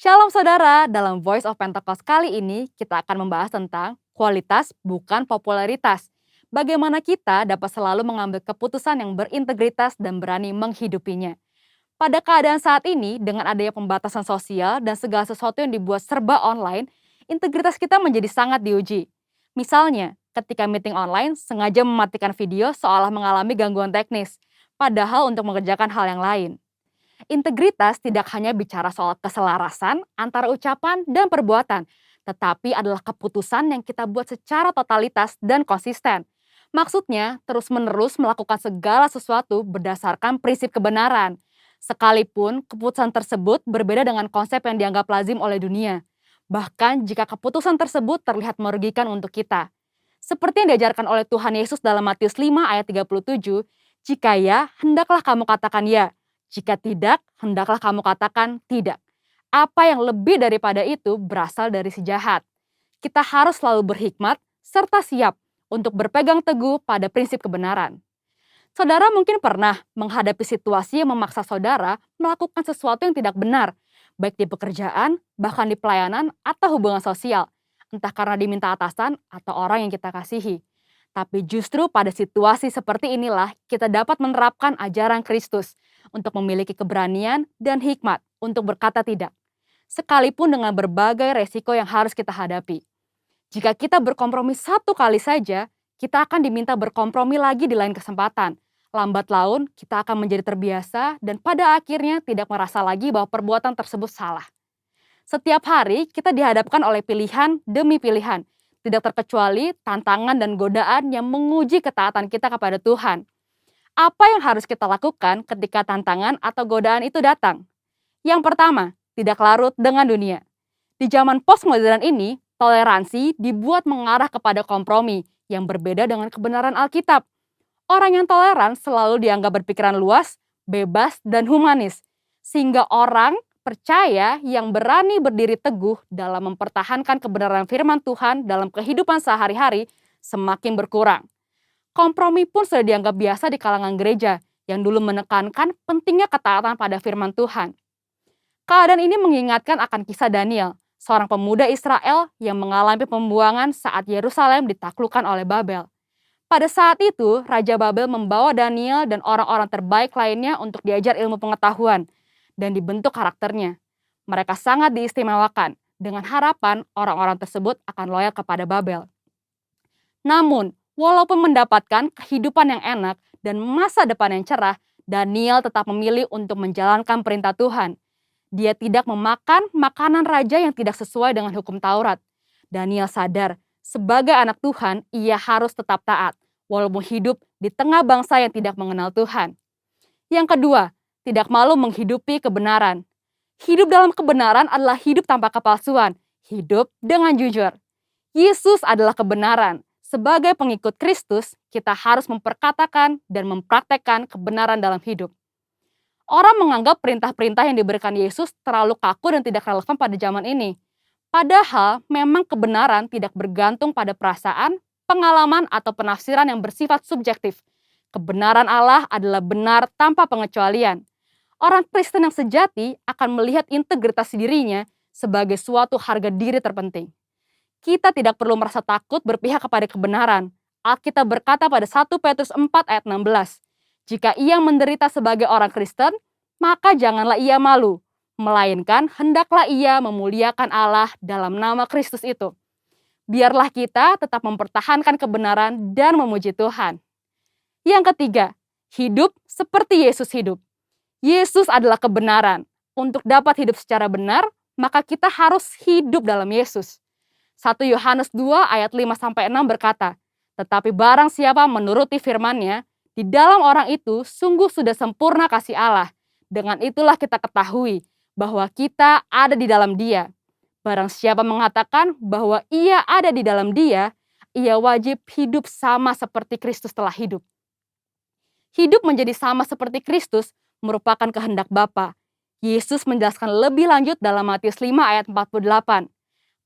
Shalom saudara, dalam Voice of Pentecost kali ini kita akan membahas tentang kualitas bukan popularitas. Bagaimana kita dapat selalu mengambil keputusan yang berintegritas dan berani menghidupinya. Pada keadaan saat ini, dengan adanya pembatasan sosial dan segala sesuatu yang dibuat serba online, integritas kita menjadi sangat diuji. Misalnya, ketika meeting online sengaja mematikan video seolah mengalami gangguan teknis, padahal untuk mengerjakan hal yang lain. Integritas tidak hanya bicara soal keselarasan antara ucapan dan perbuatan, tetapi adalah keputusan yang kita buat secara totalitas dan konsisten. Maksudnya, terus-menerus melakukan segala sesuatu berdasarkan prinsip kebenaran. Sekalipun keputusan tersebut berbeda dengan konsep yang dianggap lazim oleh dunia. Bahkan jika keputusan tersebut terlihat merugikan untuk kita. Seperti yang diajarkan oleh Tuhan Yesus dalam Matius 5 ayat 37, jika ya, hendaklah kamu katakan ya. Jika tidak, hendaklah kamu katakan tidak. Apa yang lebih daripada itu berasal dari si jahat. Kita harus selalu berhikmat serta siap untuk berpegang teguh pada prinsip kebenaran. Saudara mungkin pernah menghadapi situasi yang memaksa saudara melakukan sesuatu yang tidak benar, baik di pekerjaan, bahkan di pelayanan atau hubungan sosial, entah karena diminta atasan atau orang yang kita kasihi. Tapi justru pada situasi seperti inilah kita dapat menerapkan ajaran Kristus untuk memiliki keberanian dan hikmat untuk berkata tidak, sekalipun dengan berbagai resiko yang harus kita hadapi. Jika kita berkompromi satu kali saja, kita akan diminta berkompromi lagi di lain kesempatan. Lambat laun, kita akan menjadi terbiasa dan pada akhirnya tidak merasa lagi bahwa perbuatan tersebut salah. Setiap hari kita dihadapkan oleh pilihan demi pilihan, tidak terkecuali tantangan dan godaan yang menguji ketaatan kita kepada Tuhan. Apa yang harus kita lakukan ketika tantangan atau godaan itu datang? Yang pertama, tidak larut dengan dunia. Di zaman postmodern ini, toleransi dibuat mengarah kepada kompromi yang berbeda dengan kebenaran Alkitab. Orang yang toleran selalu dianggap berpikiran luas, bebas, dan humanis. Sehingga orang percaya yang berani berdiri teguh dalam mempertahankan kebenaran firman Tuhan dalam kehidupan sehari-hari semakin berkurang. Kompromi pun sudah dianggap biasa di kalangan gereja yang dulu menekankan pentingnya ketaatan pada firman Tuhan. Keadaan ini mengingatkan akan kisah Daniel, seorang pemuda Israel yang mengalami pembuangan saat Yerusalem ditaklukkan oleh Babel. Pada saat itu, Raja Babel membawa Daniel dan orang-orang terbaik lainnya untuk diajar ilmu pengetahuan dan dibentuk karakternya. Mereka sangat diistimewakan dengan harapan orang-orang tersebut akan loyal kepada Babel. Namun, walaupun mendapatkan kehidupan yang enak dan masa depan yang cerah, Daniel tetap memilih untuk menjalankan perintah Tuhan. Dia tidak memakan makanan raja yang tidak sesuai dengan hukum Taurat. Daniel sadar, sebagai anak Tuhan, ia harus tetap taat, walaupun hidup di tengah bangsa yang tidak mengenal Tuhan. Yang kedua, tidak malu menghidupi kebenaran. Hidup dalam kebenaran adalah hidup tanpa kepalsuan, hidup dengan jujur. Yesus adalah kebenaran. Sebagai pengikut Kristus, kita harus memperkatakan dan mempraktekkan kebenaran dalam hidup. Orang menganggap perintah-perintah yang diberikan Yesus terlalu kaku dan tidak relevan pada zaman ini. Padahal memang kebenaran tidak bergantung pada perasaan, pengalaman, atau penafsiran yang bersifat subjektif. Kebenaran Allah adalah benar tanpa pengecualian. Orang Kristen yang sejati akan melihat integritas dirinya sebagai suatu harga diri terpenting. Kita tidak perlu merasa takut berpihak kepada kebenaran. Alkitab berkata pada 1 Petrus 4 ayat 16, jika ia menderita sebagai orang Kristen, maka janganlah ia malu, melainkan hendaklah ia memuliakan Allah dalam nama Kristus itu. Biarlah kita tetap mempertahankan kebenaran dan memuji Tuhan. Yang ketiga, hidup seperti Yesus hidup. Yesus adalah kebenaran. Untuk dapat hidup secara benar, maka kita harus hidup dalam Yesus. 1 Yohanes 2 ayat 5-6 berkata, tetapi barang siapa menuruti firman-Nya, di dalam orang itu sungguh sudah sempurna kasih Allah. Dengan itulah kita ketahui bahwa kita ada di dalam Dia. Barang siapa mengatakan bahwa ia ada di dalam Dia, ia wajib hidup sama seperti Kristus telah hidup. Hidup menjadi sama seperti Kristus merupakan kehendak Bapa. Yesus menjelaskan lebih lanjut dalam Matius 5 ayat 48.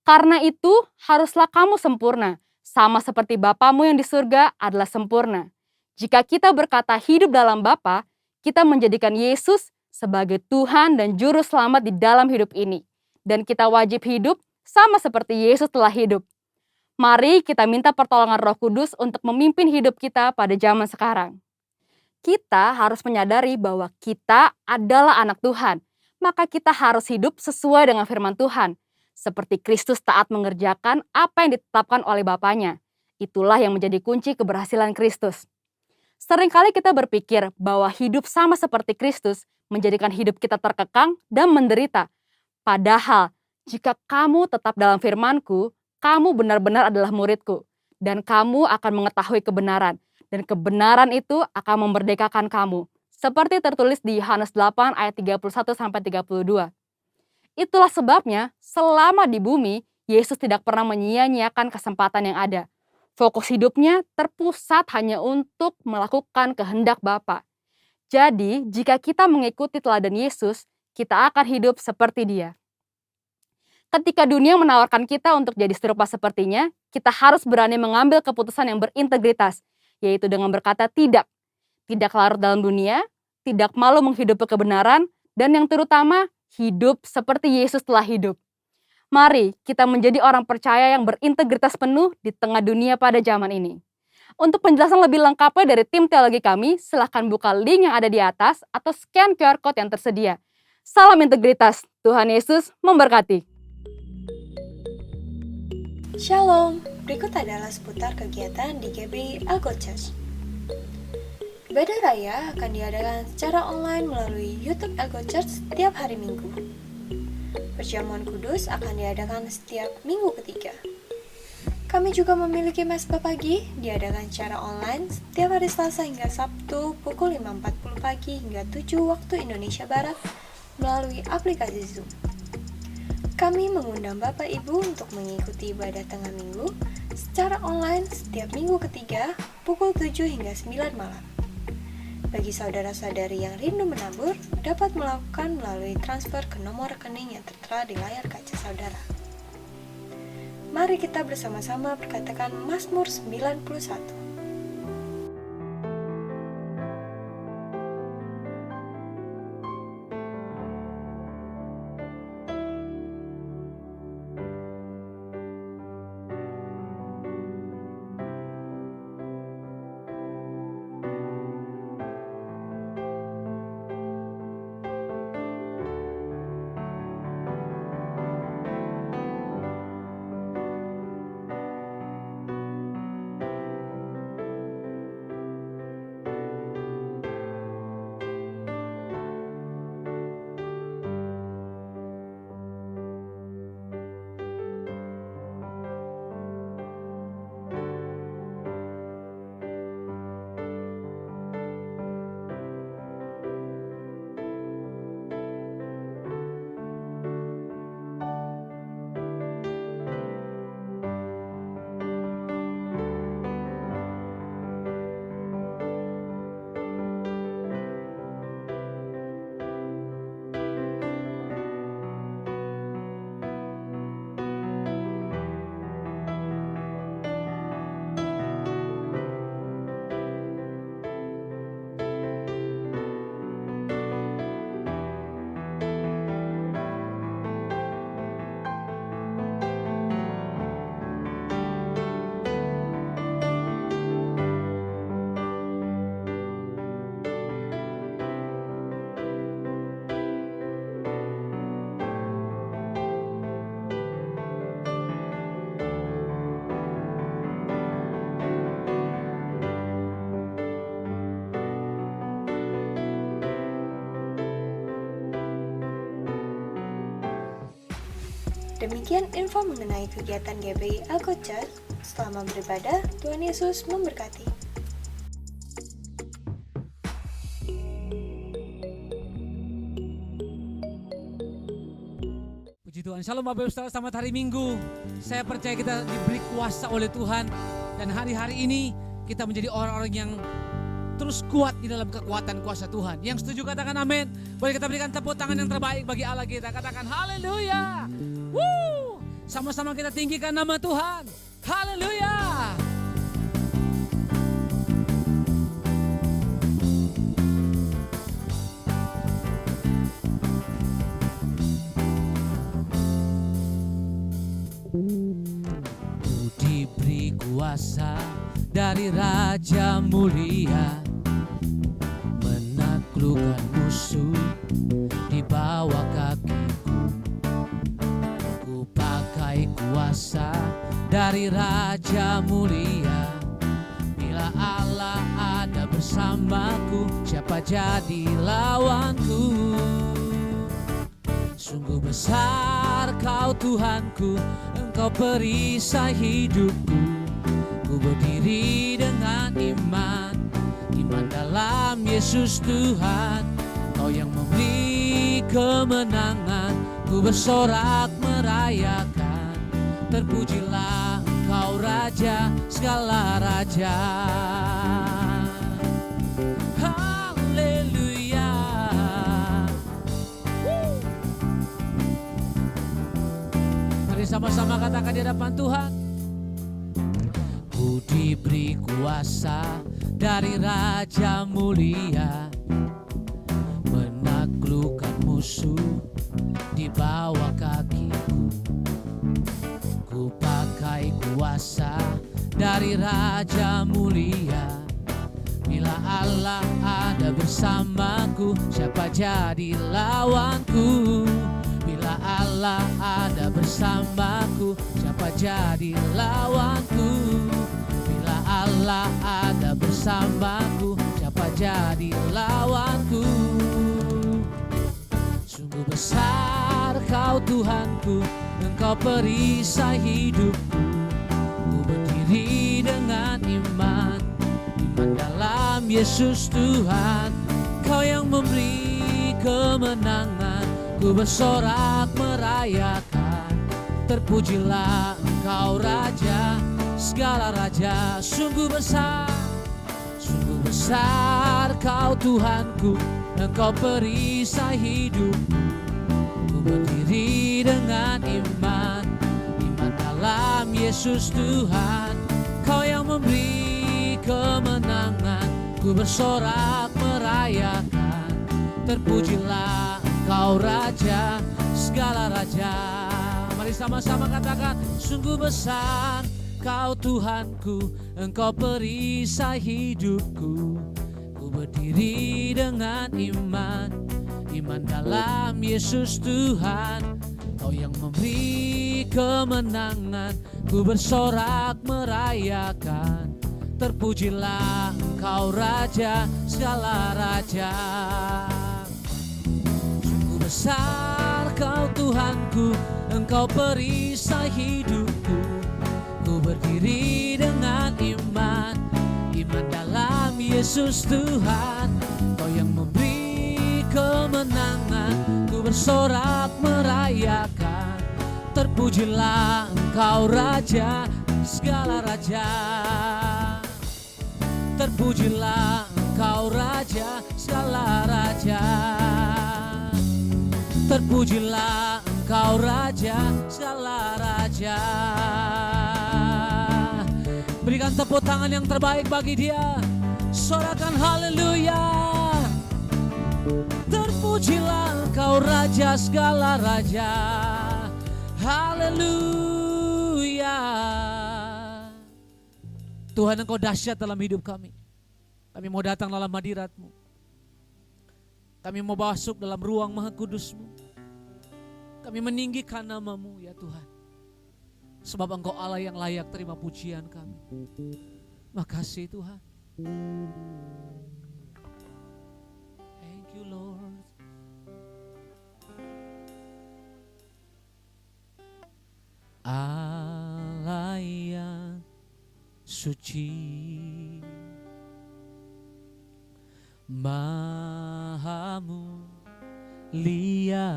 Karena itu haruslah kamu sempurna, sama seperti Bapamu yang di surga adalah sempurna. Jika kita berkata hidup dalam Bapa, kita menjadikan Yesus sebagai Tuhan dan Juru Selamat di dalam hidup ini. dan kita wajib hidup sama seperti Yesus telah hidup. Mari kita minta pertolongan Roh Kudus untuk memimpin hidup kita pada zaman sekarang. Kita harus menyadari bahwa kita adalah anak Tuhan, maka kita harus hidup sesuai dengan firman Tuhan. Seperti Kristus taat mengerjakan apa yang ditetapkan oleh Bapanya. Itulah yang menjadi kunci keberhasilan Kristus. Seringkali kita berpikir bahwa hidup sama seperti Kristus menjadikan hidup kita terkekang dan menderita. Padahal, jika kamu tetap dalam firman-Ku, kamu benar-benar adalah murid-Ku, dan kamu akan mengetahui kebenaran, dan kebenaran itu akan memerdekakan kamu. Seperti tertulis di Yohanes 8 ayat 31-32. Itulah sebabnya, selama di bumi, Yesus tidak pernah menyia-nyiakan kesempatan yang ada. Fokus hidupnya terpusat hanya untuk melakukan kehendak Bapa. Jadi, jika kita mengikuti teladan Yesus, kita akan hidup seperti Dia. Ketika dunia menawarkan kita untuk jadi serupa sepertinya, kita harus berani mengambil keputusan yang berintegritas, yaitu dengan berkata tidak. Tidak larut dalam dunia, tidak malu menghidupi kebenaran, dan yang terutama, hidup seperti Yesus telah hidup. Mari kita menjadi orang percaya yang berintegritas penuh di tengah dunia pada zaman ini. Untuk penjelasan lebih lengkapnya dari tim teologi kami, silahkan buka link yang ada di atas atau scan QR Code yang tersedia. Salam integritas, Tuhan Yesus memberkati. Shalom, berikut adalah seputar kegiatan di GBI Algo Church. Ibadah Raya akan diadakan secara online melalui YouTube Algo Church setiap hari Minggu. Perjamuan Kudus akan diadakan setiap minggu ketiga. Kami juga memiliki mesbah pagi, diadakan secara online setiap hari Selasa hingga Sabtu pukul 5.40 pagi hingga 7 waktu Indonesia Barat melalui aplikasi Zoom. Kami mengundang Bapak Ibu untuk mengikuti ibadah tengah minggu secara online setiap minggu ketiga pukul 7 hingga 9 malam. Bagi saudara-saudari yang rindu menabur, dapat melakukan melalui transfer ke nomor rekening yang tertera di layar kaca saudara. Mari kita bersama-sama berkatakan Mazmur 91. Demikian info mengenai kegiatan GBI Algo Church. Selama beribadah, Tuhan Yesus memberkati. Puji Tuhan. Shalom Bapak Ibu Saudara, selamat hari Minggu. Saya percaya kita diberi kuasa oleh Tuhan. Dan hari-hari ini kita menjadi orang-orang yang terus kuat di dalam kekuatan kuasa Tuhan. Yang setuju katakan amin. Boleh kita berikan tepuk tangan yang terbaik bagi Allah kita. Katakan haleluya. Woo! Sama-sama kita tinggikan nama Tuhan. Haleluya. dari Raja mulia, menaklukkan musuh di bawah kakiku. Ku pakai kuasa dari Raja mulia. Bila Allah ada bersamaku, siapa jadi lawanku? Sungguh besar Kau Tuhanku, Engkau perisai hidupku. Ku berdiri dengan iman, iman dalam Yesus Tuhan. Kau yang memberi kemenangan, ku bersorak merayakan. Terpujilah Engkau Raja, segala raja. Haleluya. Mari sama-sama katakan di hadapan Tuhan. Ku diberi kuasa dari Raja mulia, menaklukkan musuh di bawah kakiku. Ku pakai kuasa dari Raja mulia. Bila Allah ada bersamaku, siapa jadi lawanku? Bila Allah ada bersamaku, siapa jadi lawanku? Bila Allah ada bersamaku, siapa jadi lawanku? Sungguh besar Kau Tuhanku, Engkau perisai hidupku. Ku berdiri dengan iman, iman dalam Yesus Tuhan. Kau yang memberi kemenangan, ku bersorak merayakan. Terpujilah Engkau Raja, segala raja. Sungguh besar Kau Tuhanku, Engkau perisai hidupku. Ku berdiri dengan iman, iman dalam Yesus Tuhan. Kau yang memberi kemenangan, ku bersorak merayakan. Terpujilah Engkau Raja, segala raja. Mari sama-sama katakan, sungguh besar Kau Tuhanku, Engkau perisai hidupku. Ku berdiri dengan iman, iman dalam Yesus Tuhan. Kau yang memberi kemenangan, ku bersorak merayakan. Terpujilah Engkau Raja, segala raja. Sungguh besar Kau Tuhanku, Engkau perisai hidupku. Ku berdiri dengan iman, iman dalam Yesus Tuhan. Kau yang memberi kemenangan, ku bersorak merayakan. Terpujilah Engkau Raja, segala raja. Terpujilah Engkau Raja, segala raja. Terpujilah Engkau Raja, segala raja. Berikan tepuk tangan yang terbaik bagi Dia. Sorakan haleluya. Terpujilah Engkau Raja, segala raja. Haleluya. Tuhan, Engkau dahsyat dalam hidup kami. Kami mau datang dalam hadirat-Mu. Kami mau masuk dalam ruang Maha Kudus-Mu. Kami meninggikan nama-Mu ya Tuhan. Sebab Engkau Allah yang layak terima pujian kami. Makasih Tuhan. Thank you Lord. Allah yang suci, Maha mulia,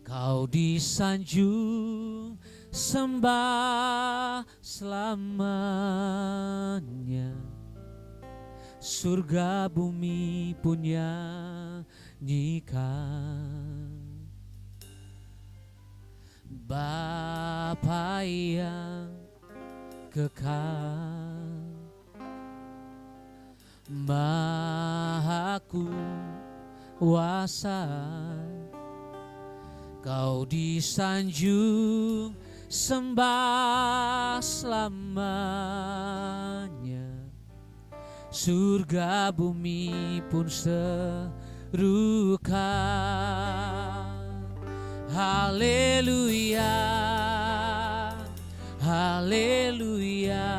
Kau disanjung sembah selamanya. Surga bumi pun nyanyikan. Bapa yang kekal, Maha kuasa, Kau disanjung sembah selamanya. Surga bumi pun serukan. Haleluya, haleluya.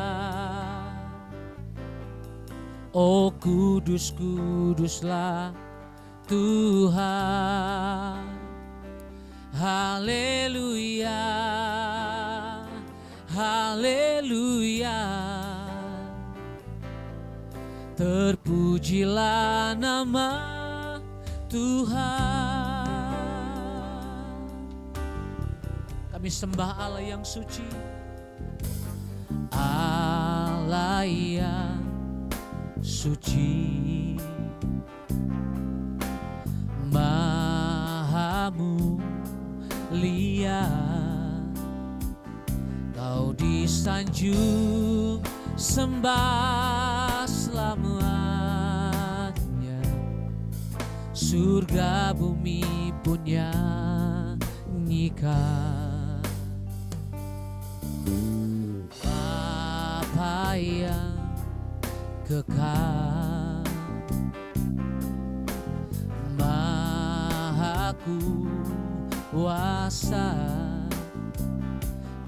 Oh kudus, kuduslah Tuhan. Haleluya, haleluya. Terpujilah nama Tuhan. Kami sembah Allah yang suci, Allah yang suci, Maha mulia. Kau disanjung sembah selamanya. Surga bumi pun nyanyikan. Bapa yang kekal, Maha kuasa,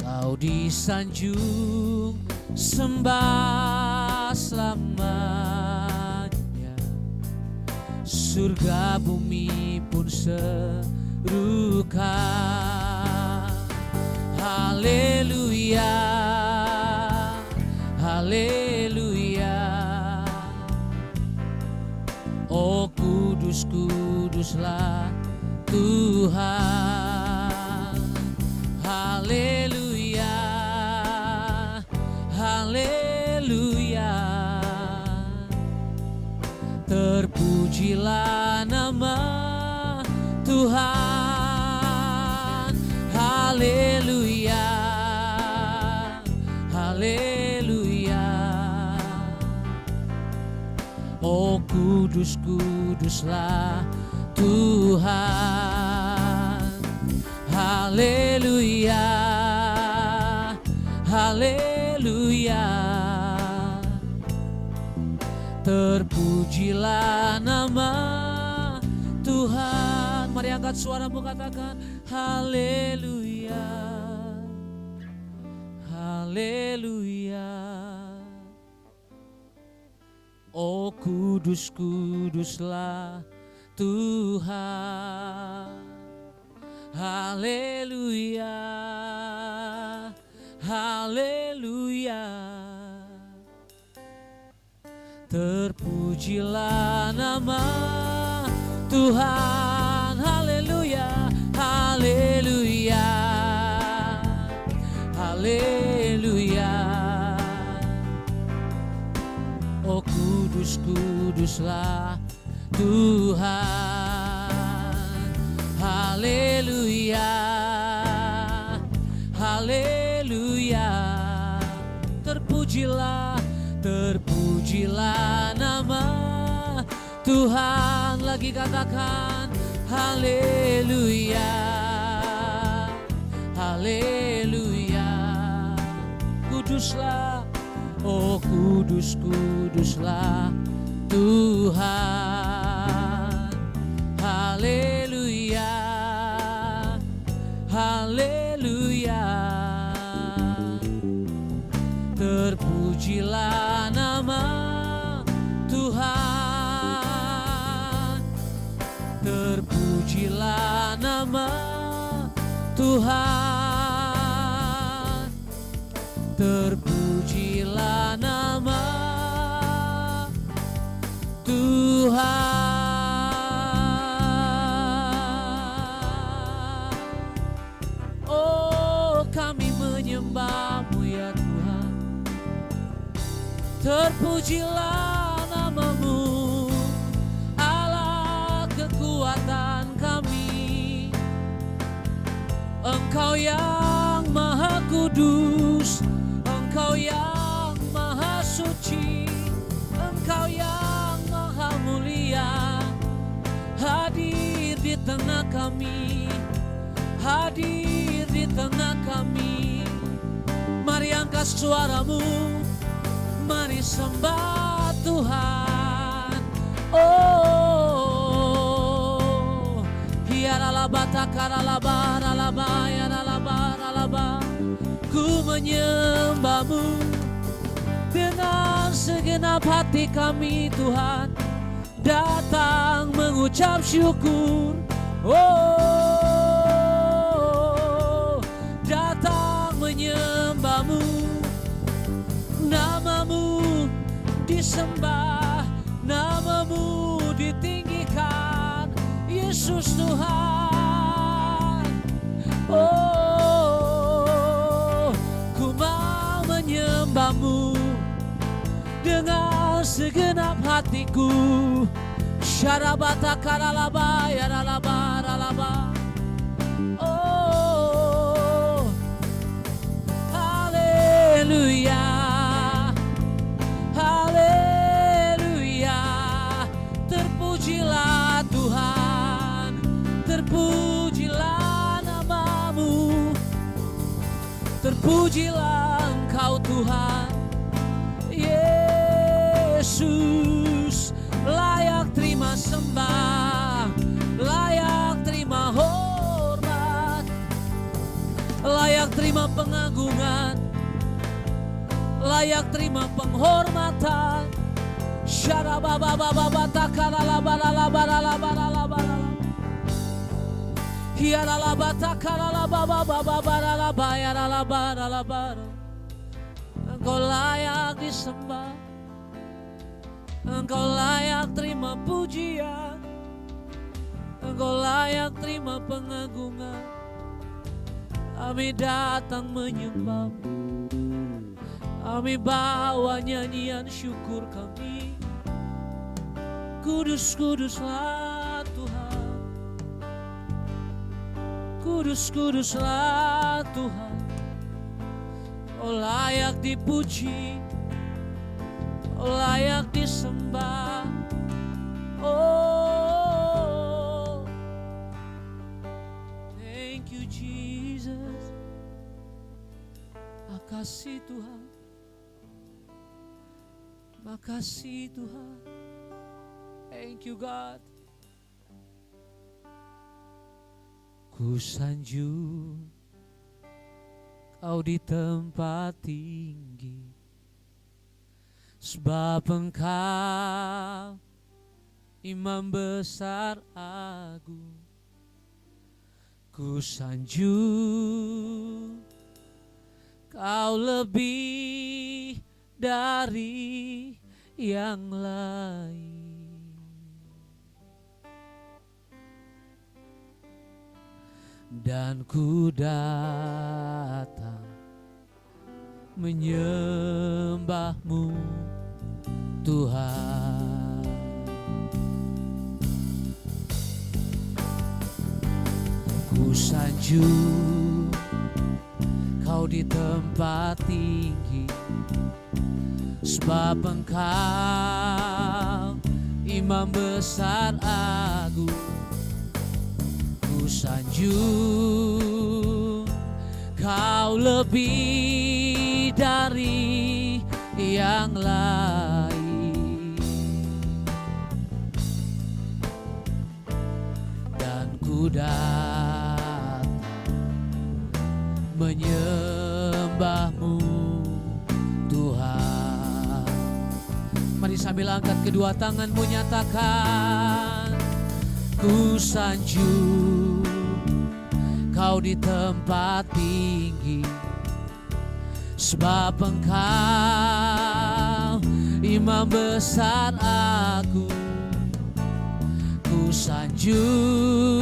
Kau disanjung sembah selamanya. Surga bumi pun serukan. Haleluya, haleluya. Oh kudus, kuduslah Tuhan. Haleluya, haleluya. Terpujilah nama Tuhan. Haleluya, haleluya. Oh kudus, kuduslah Tuhan. Haleluya, haleluya. Terpujilah nama Tuhan. Mari angkat suaramu, katakan haleluya, haleluya. Oh kudus, kuduslah Tuhan. Haleluya, haleluya. Terpujilah nama Tuhan. Haleluya, haleluya, haleluya. Oh kudus, kuduslah Tuhan. Haleluya, haleluya. Terpujilah, terpujilah nama Tuhan. Lagi katakan haleluya, haleluya. Kuduslah, oh kudus, kuduslah Tuhan. Haleluya, haleluya. Terpujilah nama Tuhan. Terpujilah nama Tuhan. Terpujilah nama Tuhan. Oh kami menyembah-Mu ya Tuhan. Terpujilah nama-Mu, Allah kekuatan kami. Engkau yang maha kudus, Engkau yang maha suci, Engkau yang maha mulia. Hadir di tengah kami, hadir di tengah kami. Mari angkat suaramu, mari sembah Tuhan. Oh, hiaralaba takaralaba ralaba yaralaba ralaba. Ku menyembahmu dengan segenap hati kami Tuhan, datang mengucap syukur. Oh, datang menyembahmu, namamu disembah, namamu ditinggikan, Yesus Tuhan. Oh, ku mau menyembahmu dengan segenap hatiku. Syarabata karalaba yaralaba ralaba. Oh, haleluya, haleluya. Terpujilah Tuhan, terpujilah namamu, terpujilah Engkau Tuhan. Yesus layak terima sembah, layak terima hormat, layak terima pengagungan, layak terima penghormatan. Syarababababa takaralabaralabaralabaralabar. Hiaralabatakarababababaralabayaralabar. Engkau layak disembah, Engkau layak terima pujian, Engkau layak terima pengagungan. Kami datang menyembah-Mu, kami bawa nyanyian syukur kami. Kudus, kuduslah Tuhan, kudus, kuduslah Tuhan. Kau layak dipuji, layak disembah. Oh, thank you Jesus. Makasih Tuhan, makasih Tuhan. Thank you God. Ku sanjung Kau di tempat tinggi, sebab Engkau Imam besar agung. Ku sanjung Kau lebih dari yang lain. Dan ku datang menyembah-Mu Tuhan. Ku sanjung Kau di tempat tinggi, sebab Engkau Imam besar agung. Ku sanjung Kau lebih dari yang lain. Dan ku datang menyembah-Mu Tuhan. Mari sambil angkat kedua tanganmu, nyatakan. Ku sanjung Kau di tempat tinggi, sebab Engkau Imam besar agung. Ku sanjung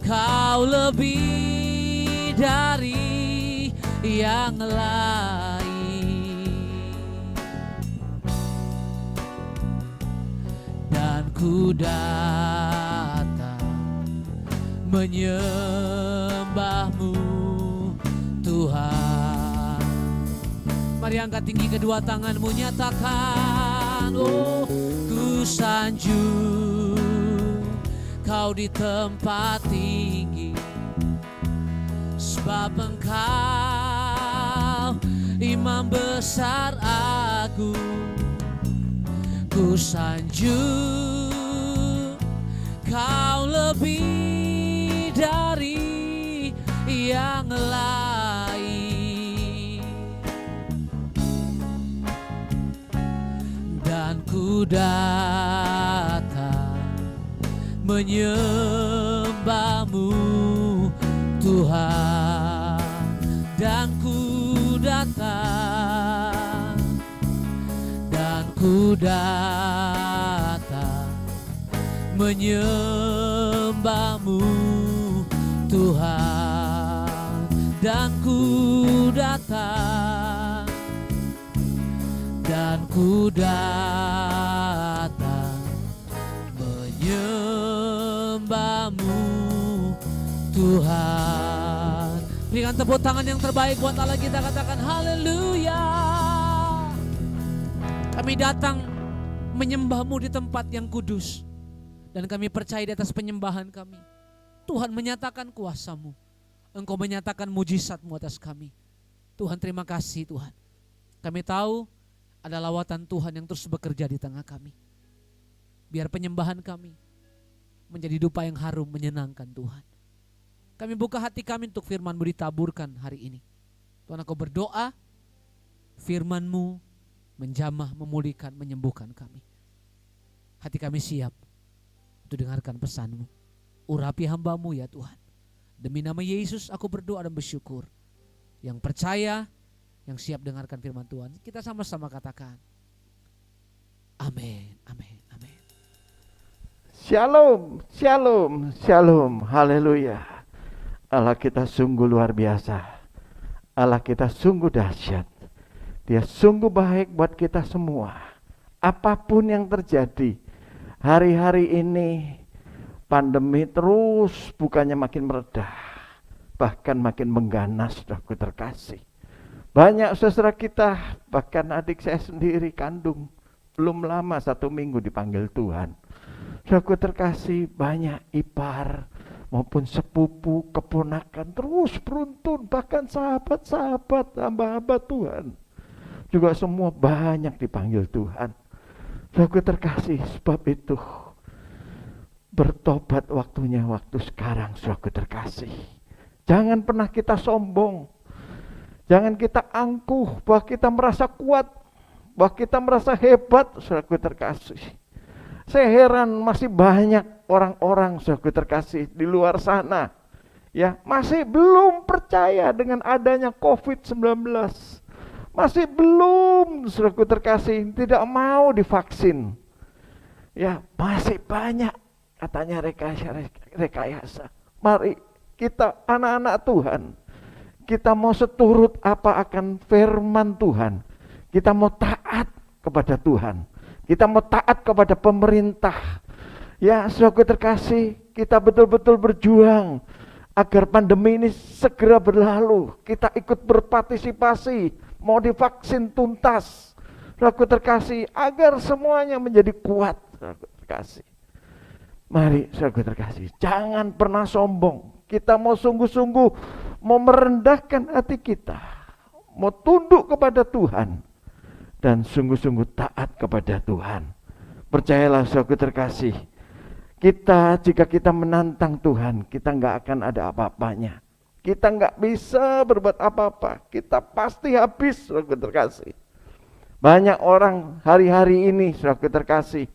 Kau lebih dari yang lain. Dan ku datang menyembah-Mu Tuhan. Mari angkat tinggi kedua tanganmu, nyatakan. Oh, ku sanjung Kau di tempat tinggi, sebab Engkau Imam besar aku, ku sanjung Kau lebih dari yang lain, dan ku datang menyembahmu Tuhan, dan ku datang, menyembahmu Tuhan, dan ku datang, menyembahmu Tuhan. Berikan tepuk tangan yang terbaik buat Allah kita, katakan haleluya. Kami datang menyembahmu di tempat yang kudus, dan kami percaya di atas penyembahan kami Tuhan menyatakan kuasa-Mu, Engkau menyatakan mujizat-Mu atas kami. Tuhan, terima kasih Tuhan. Kami tahu ada lawatan Tuhan yang terus bekerja di tengah kami. Biar penyembahan kami menjadi dupa yang harum menyenangkan Tuhan. Kami buka hati kami untuk firman-Mu ditaburkan hari ini. Tuhan, aku berdoa firman-Mu menjamah, memulihkan, menyembuhkan kami. Hati kami siap untuk dengarkan pesan-Mu. Urapi hamba-Mu ya Tuhan. Demi nama Yesus aku berdoa dan bersyukur. Yang percaya, yang siap dengarkan firman Tuhan, kita sama-sama katakan amin, amin, amin. Shalom, shalom, shalom, haleluya. Allah kita sungguh luar biasa. Allah kita sungguh dahsyat. Dia sungguh baik buat kita semua. Apapun yang terjadi, hari-hari ini pandemi terus bukannya makin meredah, bahkan makin mengganas, saudaraku terkasih. Banyak saudara kita, bahkan adik saya sendiri kandung, belum lama 1 minggu dipanggil Tuhan. Saudaraku terkasih, banyak ipar maupun sepupu, keponakan terus beruntun, bahkan sahabat-sahabat, hamba-hamba Tuhan juga semua banyak dipanggil Tuhan. Saudaraku terkasih, sebab itu bertobat waktunya, waktu sekarang, saudaraku terkasih. Jangan pernah kita sombong, jangan kita angkuh bahwa kita merasa kuat, bahwa kita merasa hebat, saudaraku terkasih. Saya heran masih banyak orang-orang, saudaraku terkasih, di luar sana ya masih belum percaya dengan adanya COVID-19. Masih belum, saudaraku terkasih, tidak mau divaksin. Ya, masih banyak katanya rekayasa. Mari kita anak-anak Tuhan, kita mau seturut apa akan firman Tuhan. Kita mau taat kepada Tuhan. Kita mau taat kepada pemerintah. Ya, saudaraku terkasih, kita betul-betul berjuang agar pandemi ini segera berlalu. Kita ikut berpartisipasi, mau divaksin tuntas, saudaraku terkasih, agar semuanya menjadi kuat, saudaraku terkasih. Mari saudaraku terkasih, jangan pernah sombong. Kita mau sungguh-sungguh, mau merendahkan hati kita, mau tunduk kepada Tuhan, dan sungguh-sungguh taat kepada Tuhan. Percayalah saudaraku terkasih, jika kita menantang Tuhan, kita nggak akan ada apa-apanya. Kita nggak bisa berbuat apa-apa. Kita pasti habis, saudaraku terkasih. Banyak orang hari-hari ini, saudaraku terkasih,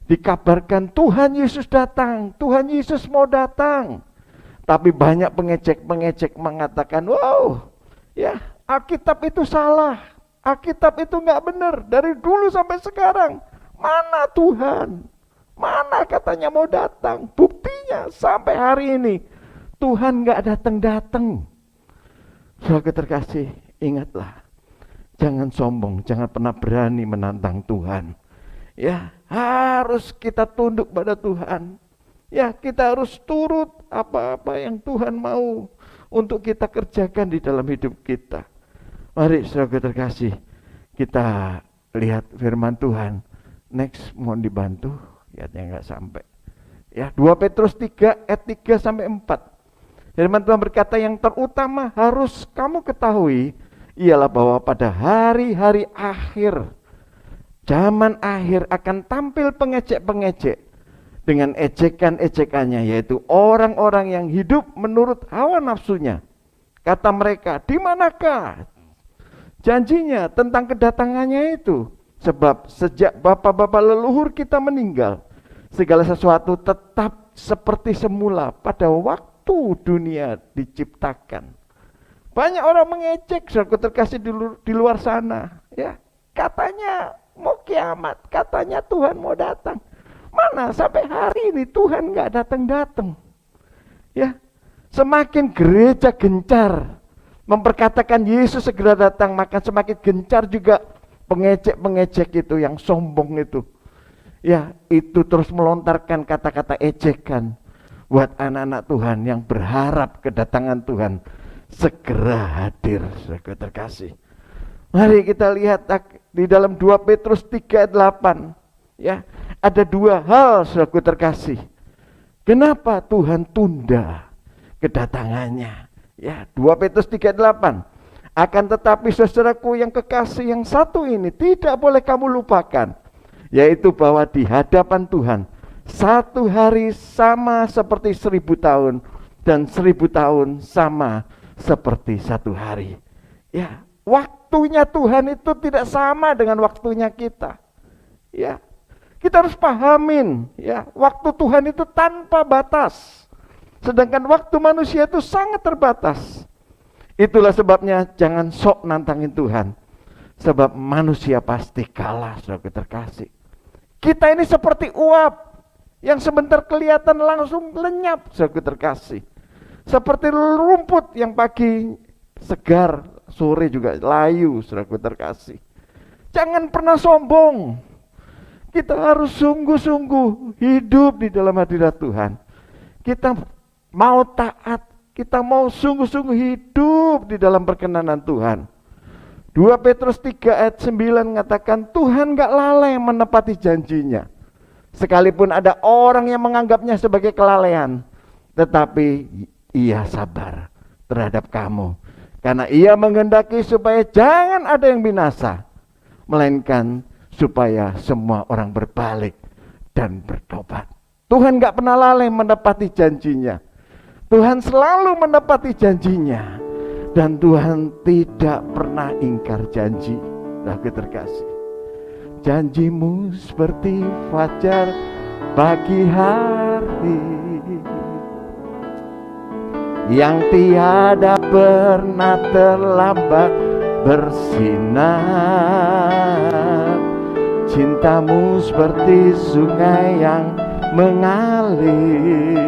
dikabarkan Tuhan Yesus datang, Tuhan Yesus mau datang. Tapi banyak pengecek-pengecek mengatakan, wow, ya Alkitab itu salah. Alkitab itu nggak benar. Dari dulu sampai sekarang, mana Tuhan? Mana katanya mau datang? Buktinya sampai hari ini Tuhan gak datang-datang. Saudaraku terkasih, ingatlah, jangan sombong, jangan pernah berani menantang Tuhan. Ya, harus kita tunduk pada Tuhan. Ya, kita harus turut apa-apa yang Tuhan mau untuk kita kerjakan di dalam hidup kita. Mari saudaraku terkasih, kita lihat firman Tuhan. Next, mohon dibantu, lihatnya gak sampai. Ya, 2 Petrus 3 ayat 3-4. Firman Tuhan berkata, yang terutama harus kamu ketahui, ialah bahwa pada hari-hari akhir, zaman akhir akan tampil pengejek-pengejek dengan ejekan-ejekannya, yaitu orang-orang yang hidup menurut hawa nafsunya. Kata mereka, di manakah janjinya tentang kedatangannya itu? Sebab sejak bapak-bapak leluhur kita meninggal, segala sesuatu tetap seperti semula pada waktu dunia diciptakan. Banyak orang mengejek, saudaraku terkasih, di luar sana, ya. Katanya mau kiamat, katanya Tuhan mau datang. Mana sampai hari ini Tuhan nggak datang-datang. Ya, semakin gereja gencar memperkatakan Yesus segera datang, maka semakin gencar juga pengejek-pengejek itu yang sombong itu. Ya, itu terus melontarkan kata-kata ejekan buat anak-anak Tuhan yang berharap kedatangan Tuhan segera hadir, saudara terkasih. Mari kita lihat di dalam 2 Petrus 3 ayat 8. Ya, ada dua hal, saudara terkasih. Kenapa Tuhan tunda kedatangannya? Ya, 2 Petrus 3 ayat 8. Akan tetapi saudaraku yang kekasih, yang satu ini tidak boleh kamu lupakan, yaitu bahwa di hadapan Tuhan satu hari sama seperti 1000 tahun, dan 1000 tahun sama seperti satu hari. Ya, waktunya Tuhan itu tidak sama dengan waktunya kita. Ya, kita harus pahamin, ya, waktu Tuhan itu tanpa batas, sedangkan waktu manusia itu sangat terbatas. Itulah sebabnya jangan sok nantangin Tuhan, sebab manusia pasti kalah, saudara terkasih. Kita ini seperti uap yang sebentar kelihatan langsung lenyap, saudara terkasih. Seperti rumput yang pagi segar, sore juga layu, saudara terkasih. Jangan pernah sombong. Kita harus sungguh-sungguh hidup di dalam hadirat Tuhan. Kita mau taat, kita mau sungguh-sungguh hidup di dalam perkenanan Tuhan. 2 Petrus 3 ayat 9 mengatakan Tuhan gak lalai menepati janjinya. Sekalipun ada orang yang menganggapnya sebagai kelalaian, tetapi ia sabar terhadap kamu. Karena ia menghendaki supaya jangan ada yang binasa, melainkan supaya semua orang berbalik dan bertobat. Tuhan gak pernah lalai menepati janjinya. Tuhan selalu menepati janjinya. Dan Tuhan tidak pernah ingkar janji. Aku terkasih, janjimu seperti fajar pagi hari, yang tiada pernah terlambat bersinar. Cintamu seperti sungai yang mengalir,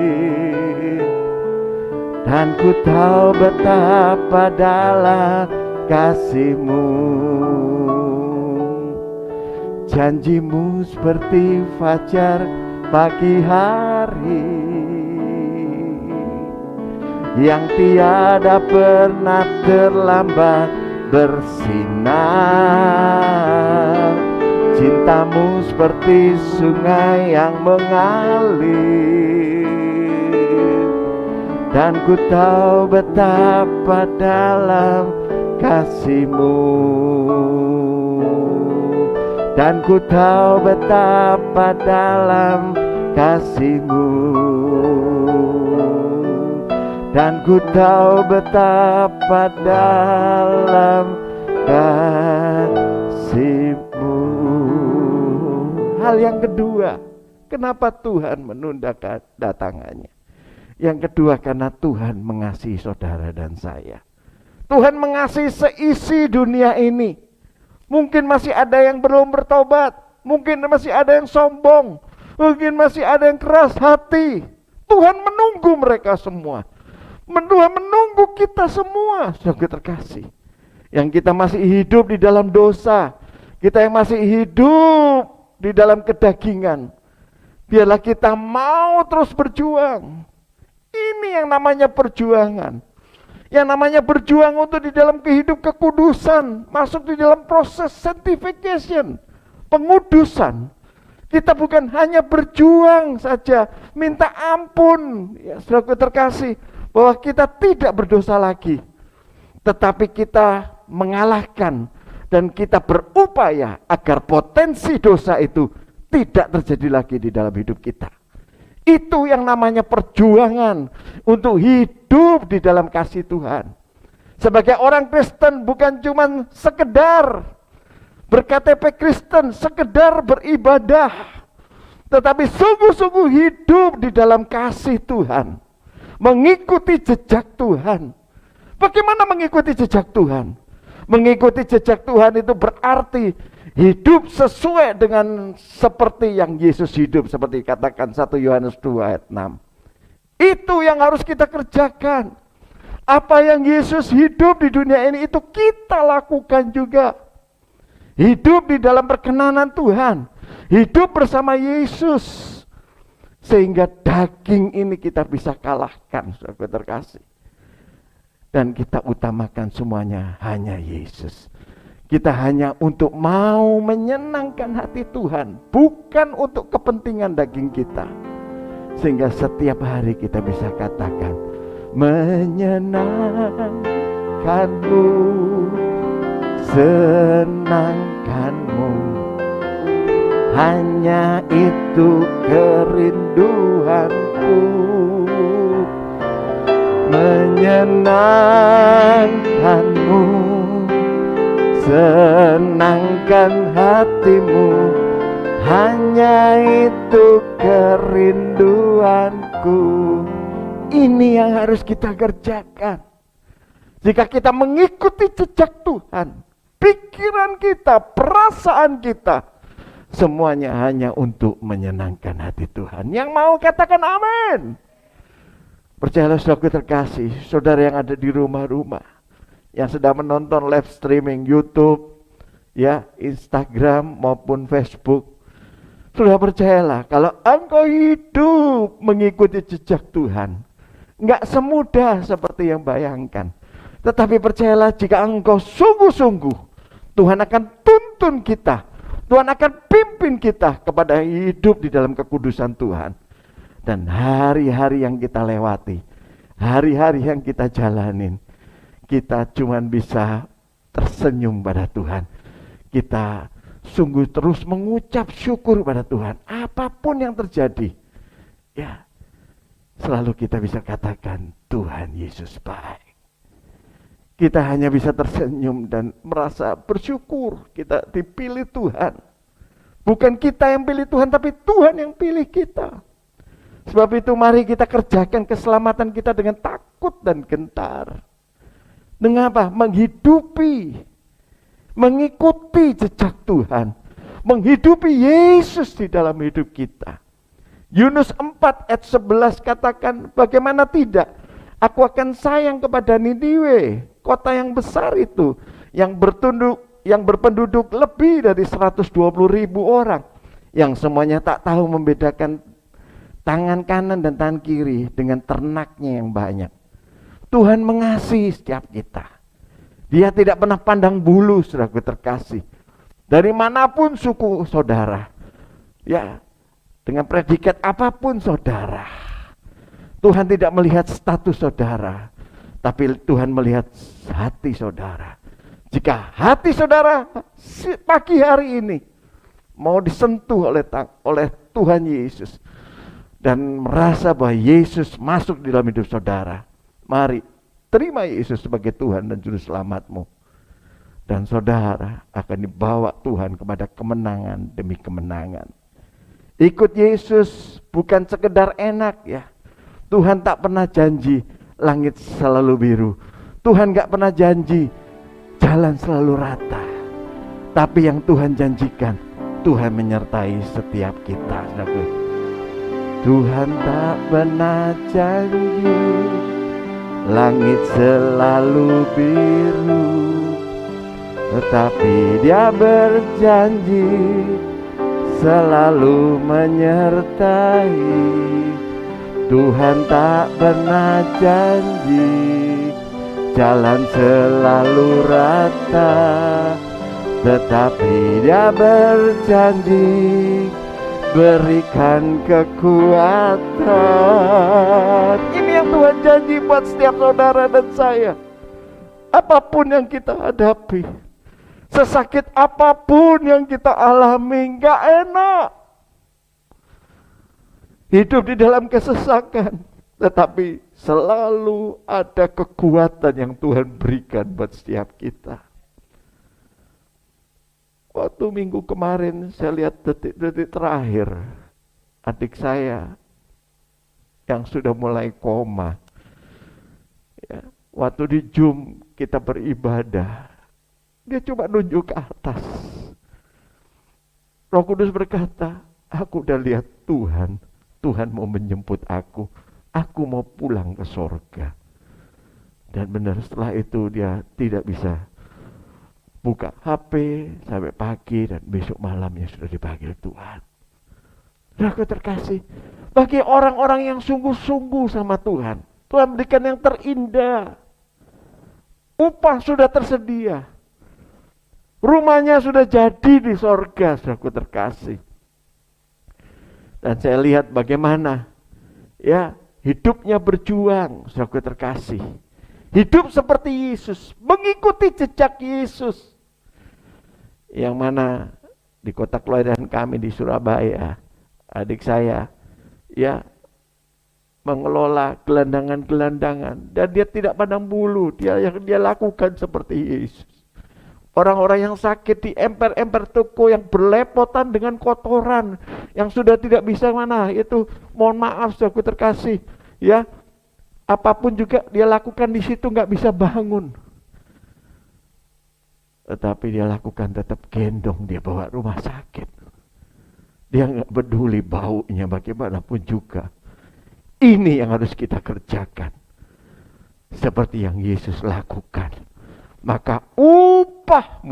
dan ku tahu betapa dalam kasih-Mu. Janji-Mu seperti fajar pagi hari, yang tiada pernah terlambat bersinar. Cinta-Mu seperti sungai yang mengalir, dan ku tahu betapa dalam kasih-Mu. Dan ku tahu betapa dalam kasih-Mu. Dan ku tahu betapa dalam kasih-Mu. Hal yang kedua, kenapa Tuhan menunda kedatangannya? Yang kedua, karena Tuhan mengasihi saudara dan saya. Tuhan mengasihi seisi dunia ini. Mungkin masih ada yang belum bertobat, mungkin masih ada yang sombong, mungkin masih ada yang keras hati. Tuhan menunggu mereka semua. Tuhan menunggu kita semua, saudara terkasih. Yang kita masih hidup di dalam dosa, kita yang masih hidup di dalam kedagingan, biarlah kita mau terus berjuang. Ini yang namanya perjuangan. Yang namanya berjuang untuk di dalam kehidup kekudusan, masuk di dalam proses sanctification, pengudusan. Kita bukan hanya berjuang saja, minta ampun, ya saudara terkasih, bahwa kita tidak berdosa lagi. Tetapi kita mengalahkan dan kita berupaya agar potensi dosa itu tidak terjadi lagi di dalam hidup kita. Itu yang namanya perjuangan untuk hidup di dalam kasih Tuhan. Sebagai orang Kristen bukan cuma sekedar berKTP Kristen, sekedar beribadah, tetapi sungguh-sungguh hidup di dalam kasih Tuhan, mengikuti jejak Tuhan. Bagaimana mengikuti jejak Tuhan? Mengikuti jejak Tuhan itu berarti hidup sesuai dengan seperti yang Yesus hidup, seperti katakan 1 Yohanes 2 ayat 6. Itu yang harus kita kerjakan. Apa yang Yesus hidup di dunia ini itu kita lakukan juga. Hidup di dalam perkenanan Tuhan, hidup bersama Yesus, sehingga daging ini kita bisa kalahkan, saudara terkasih. Dan kita utamakan semuanya hanya Yesus. Kita hanya untuk mau menyenangkan hati Tuhan, bukan untuk kepentingan daging kita. Sehingga setiap hari kita bisa katakan, menyenangkanmu, senangkanmu, hanya itu kerinduanku. Menyenangkanmu, senangkan hatimu, hanya itu kerinduanku. Ini yang harus kita kerjakan. Jika kita mengikuti jejak Tuhan, pikiran kita, perasaan kita, semuanya hanya untuk menyenangkan hati Tuhan. Yang mau katakan amin. Percayalah saudaraku terkasih, saudara yang ada di rumah-rumah, yang sedang menonton live streaming YouTube, ya, Instagram maupun Facebook. Sudah percayalah, kalau engkau hidup mengikuti jejak Tuhan, enggak semudah seperti yang bayangkan. Tetapi percayalah, jika engkau sungguh-sungguh, Tuhan akan tuntun kita, Tuhan akan pimpin kita kepada hidup di dalam kekudusan Tuhan. Dan hari-hari yang kita lewati, hari-hari yang kita jalanin, kita cuma bisa tersenyum pada Tuhan. Kita sungguh terus mengucap syukur pada Tuhan. Apapun yang terjadi, ya, selalu kita bisa katakan Tuhan Yesus baik. Kita hanya bisa tersenyum dan merasa bersyukur kita dipilih Tuhan. Bukan kita yang pilih Tuhan, tapi Tuhan yang pilih kita. Sebab itu mari kita kerjakan keselamatan kita dengan takut dan gentar. Dengan apa? Menghidupi, mengikuti jejak Tuhan. Menghidupi Yesus di dalam hidup kita. Yunus 4 ayat 11 katakan, bagaimana tidak? Aku akan sayang kepada Niniwe, kota yang besar itu, yang berpenduduk lebih dari 120.000 orang, yang semuanya tak tahu membedakan tangan kanan dan tangan kiri dengan ternaknya yang banyak. Tuhan mengasihi setiap kita. Dia tidak pernah pandang bulu, saudaraku terkasih. Dari manapun suku saudara, ya, dengan predikat apapun saudara, Tuhan tidak melihat status saudara, tapi Tuhan melihat hati saudara. Jika hati saudara pagi hari ini mau disentuh oleh Tuhan Yesus, dan merasa bahwa Yesus masuk di dalam hidup saudara, mari terima Yesus sebagai Tuhan dan Juru Selamatmu. Dan saudara akan dibawa Tuhan kepada kemenangan demi kemenangan. Ikut Yesus bukan sekedar enak, ya. Tuhan tak pernah janji langit selalu biru. Tuhan gak pernah janji jalan selalu rata. Tapi yang Tuhan janjikan, Tuhan menyertai setiap kita. Tuhan tak pernah janji langit selalu biru, tetapi Dia berjanji selalu menyertai. Tuhan tak pernah janji jalan selalu rata, tetapi Dia berjanji berikan kekuatan. Ini yang Tuhan janji buat setiap saudara dan saya. apapun yang kita hadapi, sesakit apapun yang kita alami, gak enak. Hidup di dalam kesesakan, tetapi selalu ada kekuatan yang Tuhan berikan buat setiap kita. Waktu minggu kemarin saya lihat detik-detik terakhir adik saya yang sudah mulai koma. Ya, waktu di Zoom kita beribadah, dia cuma nunjuk ke atas. Roh Kudus berkata, aku udah lihat Tuhan. Tuhan mau menjemput aku mau pulang ke sorga. Dan benar setelah itu dia tidak bisa buka HP sampai pagi dan besok malamnya sudah dipanggil Tuhan. Saudaraku terkasih, bagi orang-orang yang sungguh-sungguh sama Tuhan, Tuhan berikan yang terindah. Upah sudah tersedia. Rumahnya sudah jadi di sorga, saudaraku terkasih. Dan saya lihat bagaimana ya hidupnya berjuang, saudaraku terkasih. Hidup seperti Yesus, mengikuti jejak Yesus. Yang mana di kota kelahiran kami di Surabaya, adik saya ya mengelola gelandangan-gelandangan dan dia tidak pandang bulu, dia lakukan seperti Yesus. Orang-orang yang sakit di emper-emper toko yang berlepotan dengan kotoran yang sudah tidak bisa itu mohon maaf saudaraku terkasih ya, apapun juga dia lakukan di situ nggak bisa bangun, tetapi dia lakukan tetap gendong, dia bawa rumah sakit. Dia nggak peduli baunya bagaimanapun juga. Ini yang harus kita kerjakan seperti yang Yesus lakukan. Maka upah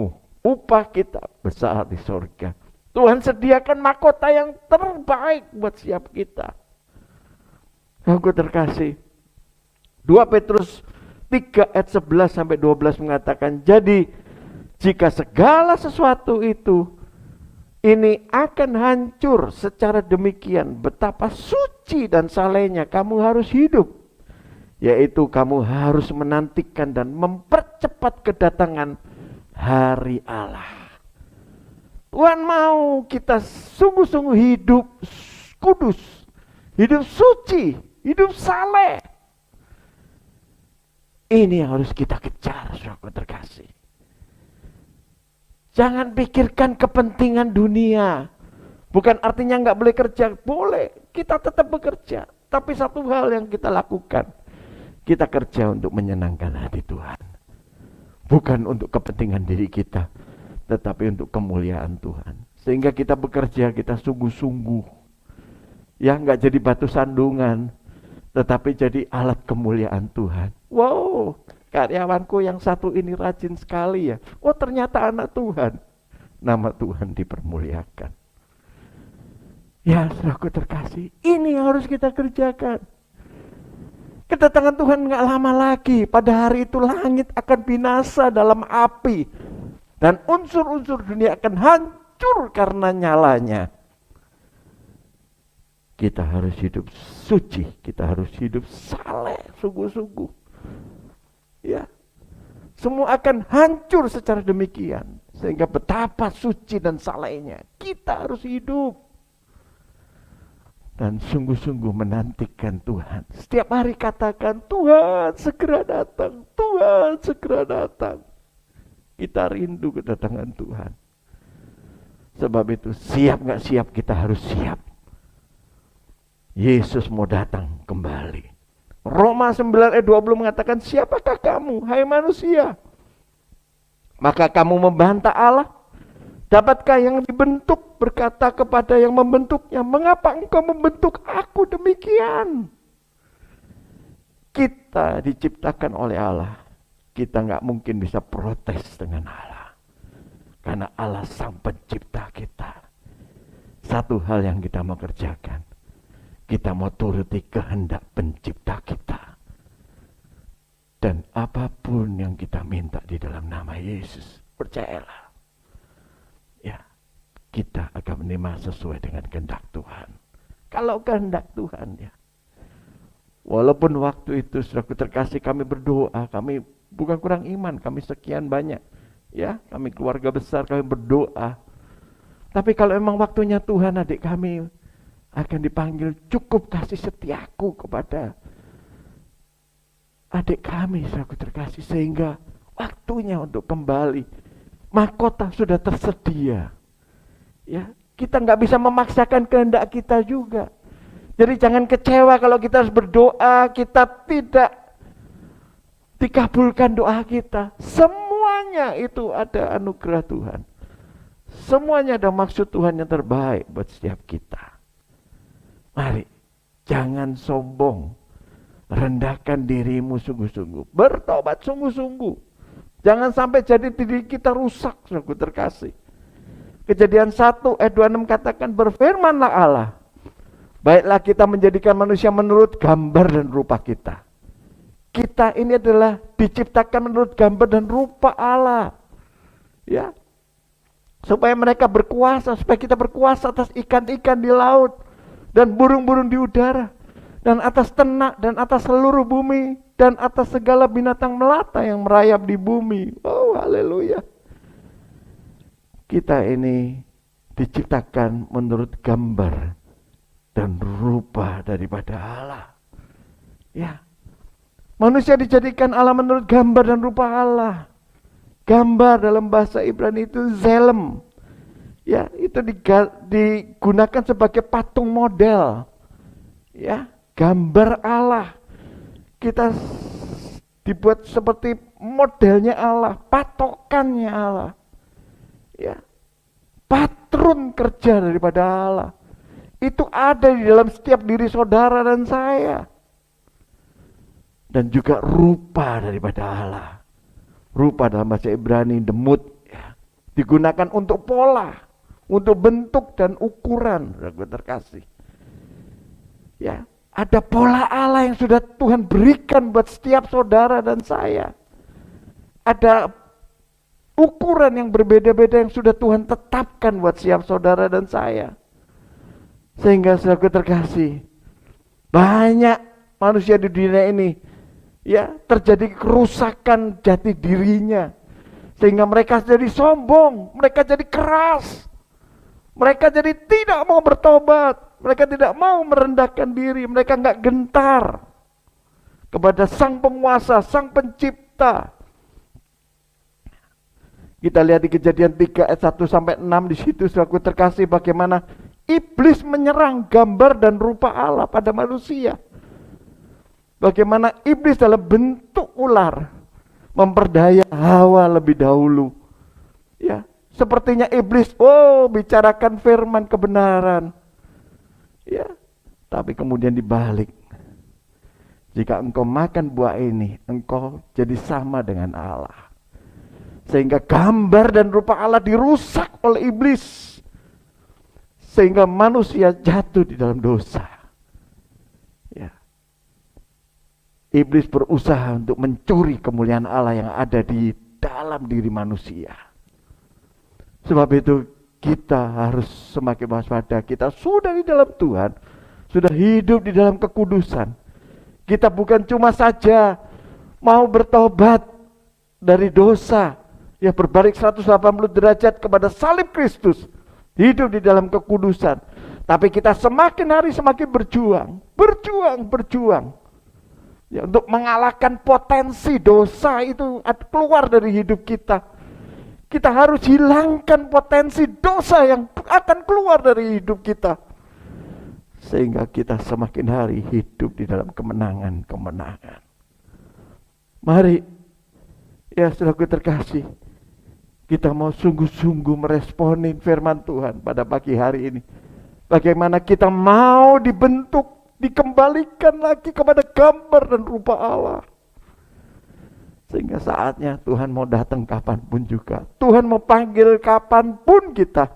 kita besar di sorga. Tuhan sediakan mahkota yang terbaik buat siap kita. Aku terkasih, 2 Petrus 3 ayat 11 sampai 12 mengatakan, jadi jika segala sesuatu itu ini akan hancur secara demikian, betapa suci dan salehnya kamu harus hidup. Yaitu kamu harus menantikan dan mempercepat kedatangan hari Allah. Tuhan mau kita sungguh-sungguh hidup kudus, hidup suci, hidup saleh. Ini yang harus kita kejar, saudaraku terkasih. Jangan pikirkan kepentingan dunia. Bukan artinya nggak boleh kerja, boleh. Kita tetap bekerja. Tapi satu hal yang kita lakukan, kita kerja untuk menyenangkan hati Tuhan. Bukan untuk kepentingan diri kita, tetapi untuk kemuliaan Tuhan. Sehingga kita bekerja, kita sungguh-sungguh. Ya, nggak jadi batu sandungan, tetapi jadi alat kemuliaan Tuhan. Wow, karyawanku yang satu ini rajin sekali ya. Oh, ternyata anak Tuhan. Nama Tuhan dipermuliakan. Ya, saudaraku terkasih, ini yang harus kita kerjakan. Kedatangan Tuhan gak lama lagi. Pada hari itu langit akan binasa dalam api. Dan unsur-unsur dunia akan hancur karena nyalanya. Kita harus hidup suci. Kita harus hidup saleh, sungguh-sungguh. Ya, semua akan hancur secara demikian. Sehingga betapa suci dan salehnya. Kita harus hidup. Dan sungguh-sungguh menantikan Tuhan. Setiap hari katakan, Tuhan segera datang, Tuhan segera datang. Kita rindu kedatangan Tuhan. Sebab itu siap gak siap kita harus siap. Yesus mau datang kembali. Roma 9 ayat 20 mengatakan, siapakah kamu, hai manusia? Maka kamu membantah Allah? Dapatkah yang dibentuk berkata kepada yang membentuknya, mengapa engkau membentuk aku demikian? Kita diciptakan oleh Allah. Kita gak mungkin bisa protes dengan Allah. Karena Allah sang pencipta kita. Satu hal yang kita mau kerjakan. Kita mau turuti kehendak pencipta kita. Dan apapun yang kita minta di dalam nama Yesus, percayalah. Ya, kita akan menerima sesuai dengan kehendak Tuhan. Kalau kehendak Tuhan ya. Walaupun waktu itu saudaraku terkasih kami berdoa, kami bukan kurang iman, kami sekian banyak. Ya, kami keluarga besar, kami berdoa. Tapi kalau memang waktunya Tuhan, adik kami akan dipanggil, cukup kasih setiaku kepada adik kami, saudaraku terkasih, sehingga waktunya untuk kembali. Mahkota sudah tersedia. Ya, kita nggak bisa memaksakan kehendak kita juga. Jadi jangan kecewa kalau kita harus berdoa, kita tidak dikabulkan doa kita. Semuanya itu ada anugerah Tuhan. Semuanya ada maksud Tuhan yang terbaik buat setiap kita. Mari, jangan sombong. Rendahkan dirimu sungguh-sungguh. Bertobat sungguh-sungguh. Jangan sampai jadi diri kita rusak, saudaraku terkasih. Kejadian 1 ayat 26 katakan, berfirmanlah Allah, baiklah kita menjadikan manusia menurut gambar dan rupa kita. Kita ini adalah diciptakan menurut gambar dan rupa Allah. Ya. Supaya mereka berkuasa, supaya kita berkuasa atas ikan-ikan di laut dan burung-burung di udara, dan atas ternak dan atas seluruh bumi, dan atas segala binatang melata yang merayap di bumi. Oh, haleluya. Kita ini diciptakan menurut gambar dan rupa daripada Allah. Ya. Manusia dijadikan Allah menurut gambar dan rupa Allah. Gambar dalam bahasa Ibrani itu zelem. Ya, itu digunakan sebagai patung model. Ya, gambar Allah. Kita dibuat seperti modelnya Allah, patokannya Allah. Ya. Patron kerja daripada Allah. Itu ada di dalam setiap diri saudara dan saya. Dan juga rupa daripada Allah. Rupa dalam bahasa Ibrani, demut, ya, digunakan untuk pola, untuk bentuk dan ukuran, saudara terkasih. Ya, ada pola Allah yang sudah Tuhan berikan buat setiap saudara dan saya. Ada ukuran yang berbeda-beda yang sudah Tuhan tetapkan buat setiap saudara dan saya. Sehingga saudara terkasih, banyak manusia di dunia ini, ya, terjadi kerusakan jati dirinya, sehingga mereka jadi sombong, mereka jadi keras, mereka jadi tidak mau bertobat, mereka tidak mau merendahkan diri, mereka nggak gentar kepada Sang Penguasa, Sang Pencipta. Kita lihat di Kejadian 3 ayat 1 sampai 6, di situ saudaraku terkasih, bagaimana iblis menyerang gambar dan rupa Allah pada manusia. Bagaimana iblis dalam bentuk ular memperdaya Hawa lebih dahulu. Ya, sepertinya iblis bicarakan firman kebenaran. Ya, tapi kemudian dibalik. Jika engkau makan buah ini, engkau jadi sama dengan Allah. Sehingga gambar dan rupa Allah dirusak oleh iblis. Sehingga manusia jatuh di dalam dosa. Ya. Iblis berusaha untuk mencuri kemuliaan Allah yang ada di dalam diri manusia. Sebab itu kita harus semakin waspada. Kita sudah di dalam Tuhan, sudah hidup di dalam kekudusan. Kita bukan cuma saja mau bertobat dari dosa, ya berbalik 180 derajat kepada salib Kristus, hidup di dalam kekudusan. Tapi kita semakin hari semakin berjuang. Ya, untuk mengalahkan potensi dosa itu keluar dari hidup kita. Kita harus hilangkan potensi dosa yang akan keluar dari hidup kita. Sehingga kita semakin hari hidup di dalam kemenangan-kemenangan. Mari, ya saudaraku terkasih, kita mau sungguh-sungguh meresponi firman Tuhan pada pagi hari ini. Bagaimana kita mau dibentuk, dikembalikan lagi kepada gambar dan rupa Allah. Sehingga saatnya Tuhan mau datang kapanpun juga. Tuhan mau panggil kapanpun kita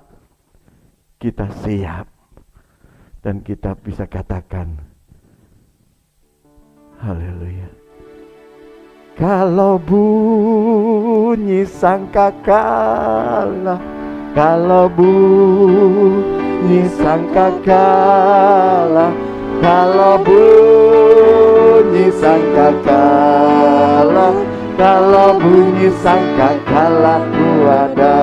siap. Dan kita bisa katakan, haleluya. Kalau bunyi sangkakala, kalau bunyi sangkakala, kalau bunyi sangkakala, kalau bunyi sangkakalaku ada.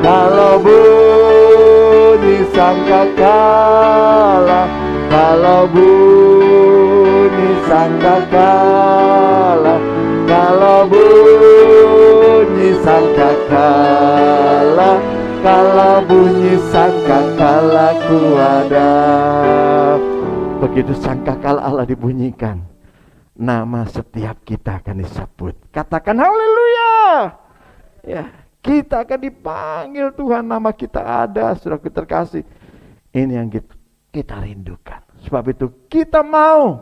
Kalau bunyi sangkakala, kalau bunyi sangkakala, kalau bunyi sangkakala, kalau bunyi sangkakalaku ada. Begitu sangkakala Allah dibunyikan, nama setiap kita akan disebut. Katakan haleluya. Ya, kita akan dipanggil Tuhan, nama kita ada, saudaraku terkasih. Ini yang kita rindukan. Sebab itu kita mau,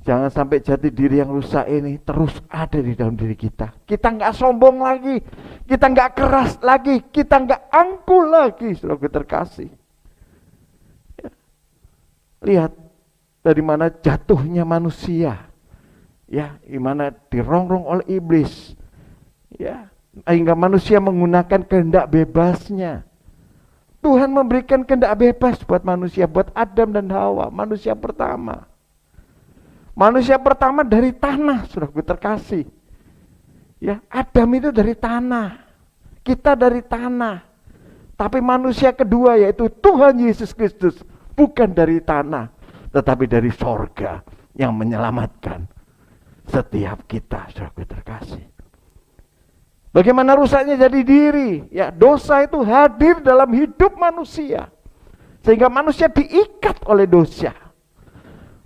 jangan sampai jati diri yang rusak ini terus ada di dalam diri kita. Kita nggak sombong lagi, kita nggak keras lagi, kita nggak angkuh lagi, saudaraku terkasih. Ya. Lihat dari mana jatuhnya manusia, ya, di mana dirongrong oleh iblis, ya, sehingga manusia menggunakan kehendak bebasnya. Tuhan memberikan kehendak bebas buat manusia, buat Adam dan Hawa, manusia pertama. Manusia pertama dari tanah, saudaraku terkasih. Ya, Adam itu dari tanah, kita dari tanah. Tapi manusia kedua yaitu Tuhan Yesus Kristus bukan dari tanah, tetapi dari sorga yang menyelamatkan setiap kita, saudaraku terkasih. Bagaimana rusaknya jadi diri? Ya, dosa itu hadir dalam hidup manusia, sehingga manusia diikat oleh dosa.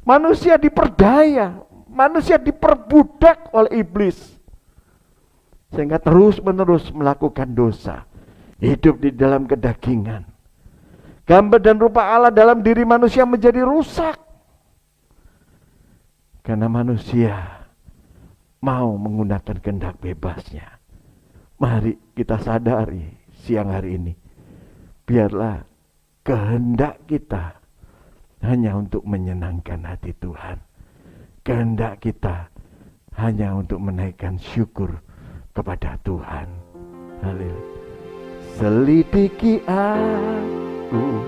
Manusia diperdaya, manusia diperbudak oleh iblis, sehingga terus-menerus melakukan dosa, hidup di dalam kedagingan. Gambar dan rupa Allah dalam diri manusia menjadi rusak, karena manusia mau menggunakan kehendak bebasnya. Mari kita sadari siang hari ini, biarlah kehendak kita hanya untuk menyenangkan hati Tuhan. Kehendak kita hanya untuk menaikkan syukur kepada Tuhan. Haleluya. Selidiki aku,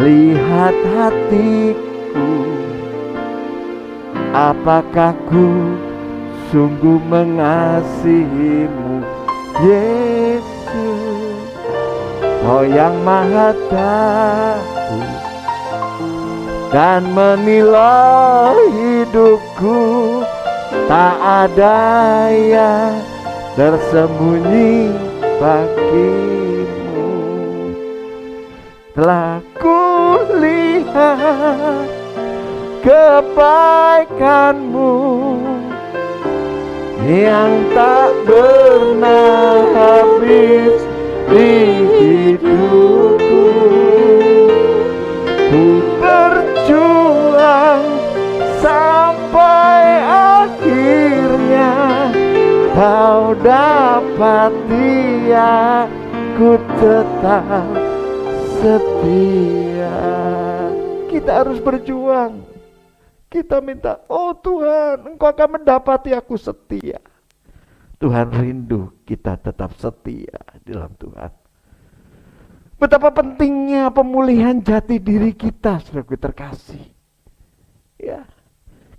lihat hatiku, apakah ku sungguh mengasihimu, Yesus, Kau yang maha tahu dan menilai hidupku. Tak ada yang tersembunyi bagimu. Telah kulihat kebaikanmu yang tak pernah habis di hidupku. Ku berjuang sampai akhirnya Kau dapati aku tetap setia. Kita harus berjuang. Kita minta, oh Tuhan, Engkau akan mendapati aku setia. Tuhan rindu kita tetap setia di dalam Tuhan. Betapa pentingnya pemulihan jati diri kita, saudaraku terkasih. Ya,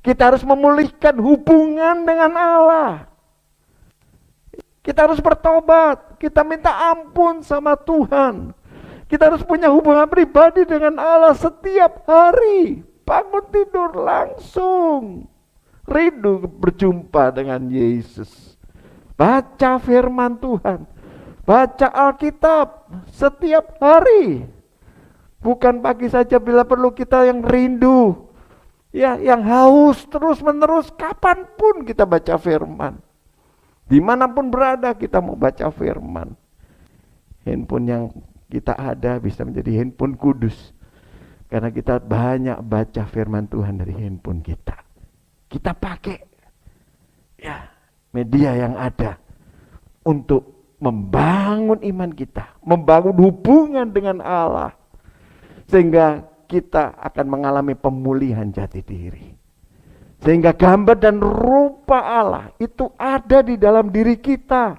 kita harus memulihkan hubungan dengan Allah. Kita harus bertobat, kita minta ampun sama Tuhan. Kita harus punya hubungan pribadi dengan Allah setiap hari. Bangun tidur langsung rindu berjumpa dengan Yesus. Baca firman Tuhan, baca Alkitab setiap hari. Bukan pagi saja, bila perlu kita yang rindu, ya, yang haus terus menerus. Kapanpun kita baca firman, dimanapun berada kita mau baca firman. Handphone yang kita ada bisa menjadi handphone kudus, karena kita banyak baca firman Tuhan dari handphone kita. Kita pakai, ya, media yang ada untuk membangun iman kita, membangun hubungan dengan Allah, sehingga kita akan mengalami pemulihan jati diri. Sehingga gambar dan rupa Allah itu ada di dalam diri kita.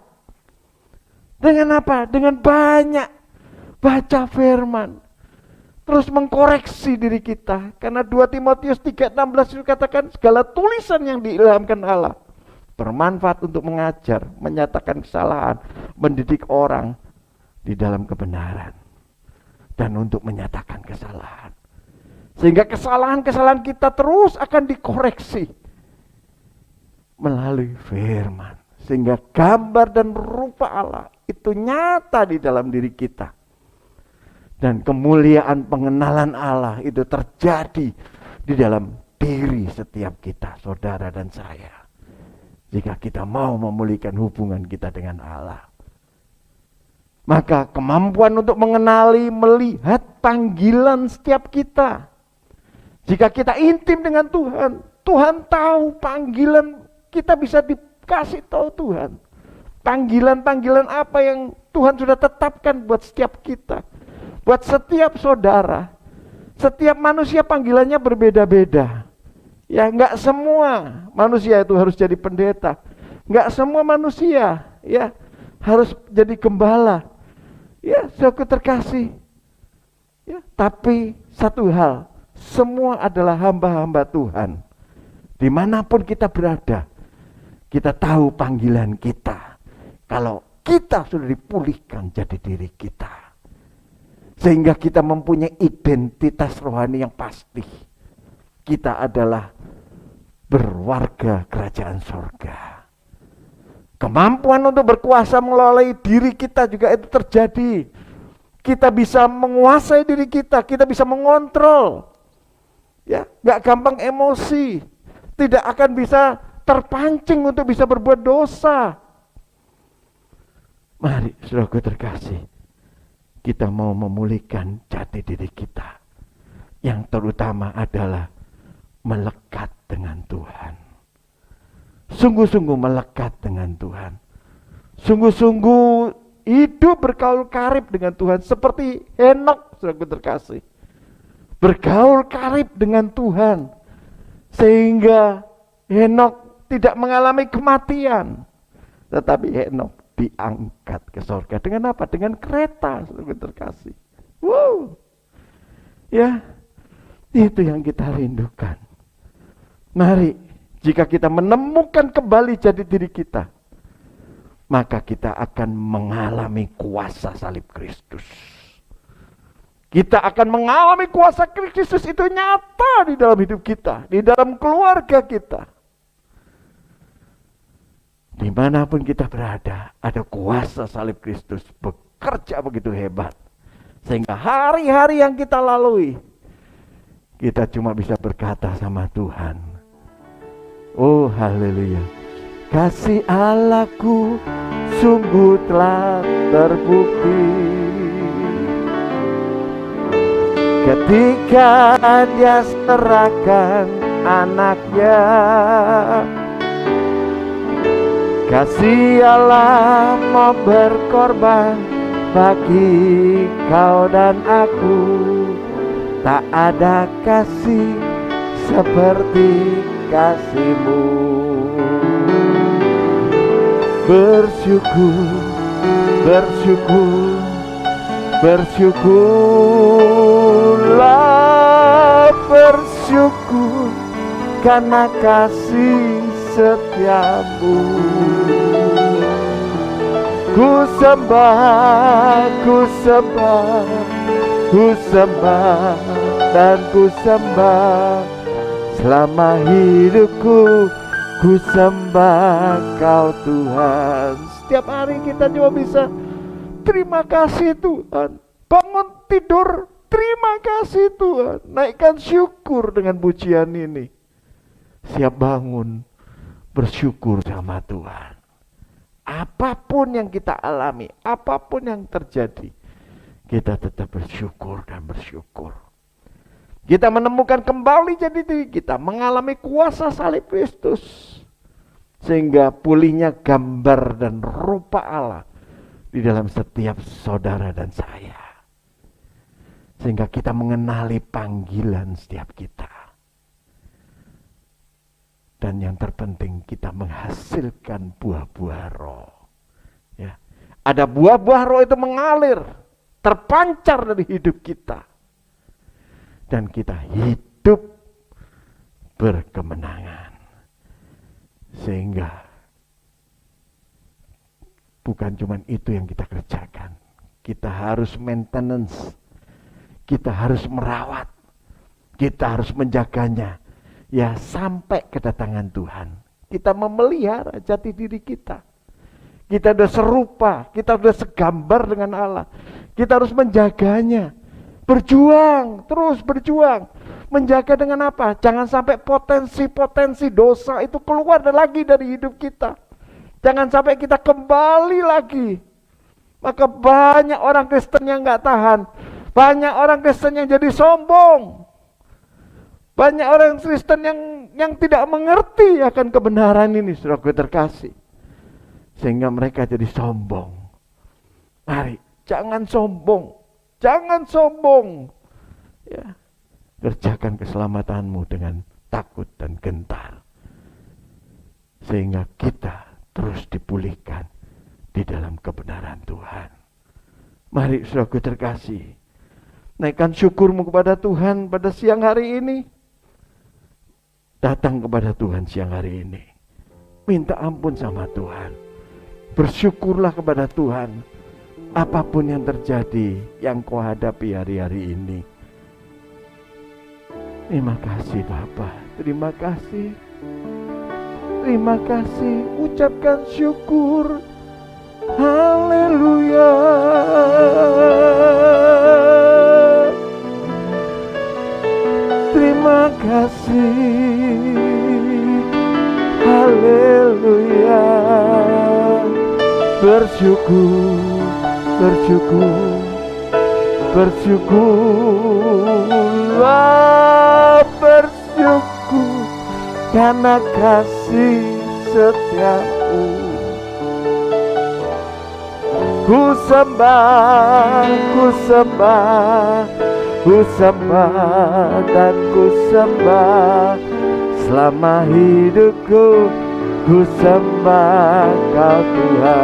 Dengan apa? Dengan banyak baca firman, terus mengkoreksi diri kita. Karena 2 Timotius 3:16 itu katakan segala tulisan yang diilhamkan Allah bermanfaat untuk mengajar, menyatakan kesalahan, mendidik orang di dalam kebenaran, dan untuk menyatakan kesalahan. Sehingga kesalahan-kesalahan kita terus akan dikoreksi melalui firman. Sehingga gambar dan rupa Allah itu nyata di dalam diri kita. Dan kemuliaan pengenalan Allah itu terjadi di dalam diri setiap kita, saudara dan saya. Jika kita mau memulihkan hubungan kita dengan Allah. Maka kemampuan untuk mengenali, melihat panggilan setiap kita. Jika kita intim dengan Tuhan, Tuhan tahu panggilan kita, bisa dikasih tahu Tuhan. Panggilan-panggilan apa yang Tuhan sudah tetapkan buat setiap kita. Buat setiap saudara. Setiap manusia panggilannya berbeda-beda. Ya, enggak semua manusia itu harus jadi pendeta. Enggak semua manusia ya harus jadi gembala. Ya, saudaraku terkasih. Ya, tapi satu hal, semua adalah hamba-hamba Tuhan. Dimanapun kita berada, kita tahu panggilan kita. Kalau kita sudah dipulihkan jadi diri kita. Sehingga kita mempunyai identitas rohani yang pasti. Kita adalah berwarga kerajaan sorga. Kemampuan untuk berkuasa mengelola diri kita juga itu terjadi. Kita bisa menguasai diri kita, kita bisa mengontrol. Ya, gak gampang emosi. Tidak akan bisa terpancing untuk bisa berbuat dosa. Mari, saudaraku terkasih, kita mau memulihkan jati diri kita. Yang terutama adalah melekat dengan Tuhan. Sungguh-sungguh melekat dengan Tuhan. Sungguh-sungguh hidup bergaul karib dengan Tuhan. Seperti Henokh, saudaraku terkasih. Bergaul karib dengan Tuhan. Sehingga Henokh tidak mengalami kematian. Tetapi Henokh diangkat ke surga. Dengan apa? Dengan kereta, saudaraku terkasih. Wow. Ya, itu yang kita rindukan. Mari, jika kita menemukan kembali jati diri kita, maka kita akan mengalami kuasa salib Kristus. Kita akan mengalami kuasa Kristus itu nyata di dalam hidup kita, di dalam keluarga kita. Dimanapun kita berada, ada kuasa salib Kristus bekerja begitu hebat. Sehingga hari-hari yang kita lalui, kita cuma bisa berkata sama Tuhan, oh haleluya, kasih Allahku sungguh telah terbukti. Ketika Dia serahkan anaknya, kasih Allah mau berkorban bagi kau dan aku. Tak ada kasih seperti kasih-Mu. Bersyukur, bersyukur, bersyukurlah, bersyukur karena kasih setiamu. Ku sembah, ku sembah, ku sembah dan ku sembah. Selama hidupku ku sembah Kau Tuhan. Setiap hari kita cuma bisa terima kasih Tuhan. Bangun tidur, terima kasih Tuhan. Naikkan syukur dengan pujian ini. Siap bangun, bersyukur sama Tuhan. Apapun yang kita alami, apapun yang terjadi, kita tetap bersyukur dan bersyukur. Kita menemukan kembali jadi diri kita, mengalami kuasa salib Kristus. Sehingga pulihnya gambar dan rupa Allah di dalam setiap saudara dan saya. Sehingga kita mengenali panggilan setiap kita. Dan yang terpenting kita menghasilkan buah-buah roh. Ya. Ada buah-buah roh itu mengalir, terpancar dari hidup kita. dan kita hidup berkemenangan. Sehingga bukan cuma itu yang kita kerjakan. Kita harus maintenance. Kita harus merawat. Kita harus menjaganya. Ya sampai kedatangan Tuhan. Kita memelihara jati diri kita. Kita sudah serupa. Kita sudah segambar dengan Allah. Kita harus menjaganya. Berjuang. Terus berjuang. Menjaga dengan apa? Jangan sampai potensi-potensi dosa itu keluar lagi dari hidup kita. Jangan sampai kita kembali lagi. Maka banyak orang Kristen yang gak tahan. Banyak orang Kristen yang jadi sombong. Banyak orang Kristen yang tidak mengerti akan kebenaran ini, saudaraku terkasih. Sehingga mereka jadi sombong. Mari, jangan sombong. Jangan sombong. Ya, kerjakan keselamatanmu dengan takut dan gentar. Sehingga kita terus dipulihkan di dalam kebenaran Tuhan. Mari saudaraku terkasih, naikkan syukurmu kepada Tuhan pada siang hari ini. Datang kepada Tuhan siang hari ini. Minta ampun sama Tuhan. Bersyukurlah kepada Tuhan. Apapun yang terjadi, yang kau hadapi hari-hari ini. Terima kasih Bapa. Terima kasih. Terima kasih. Ucapkan syukur. Haleluya. Terima kasih. Haleluya. Bersyukur, bersyukur, bersyukurlah, bersyukur karena kasih setiamu. Ku sembah, ku sembah, ku sembah dan ku sembah selama hidupku. Ku sembah Kau Tuhan.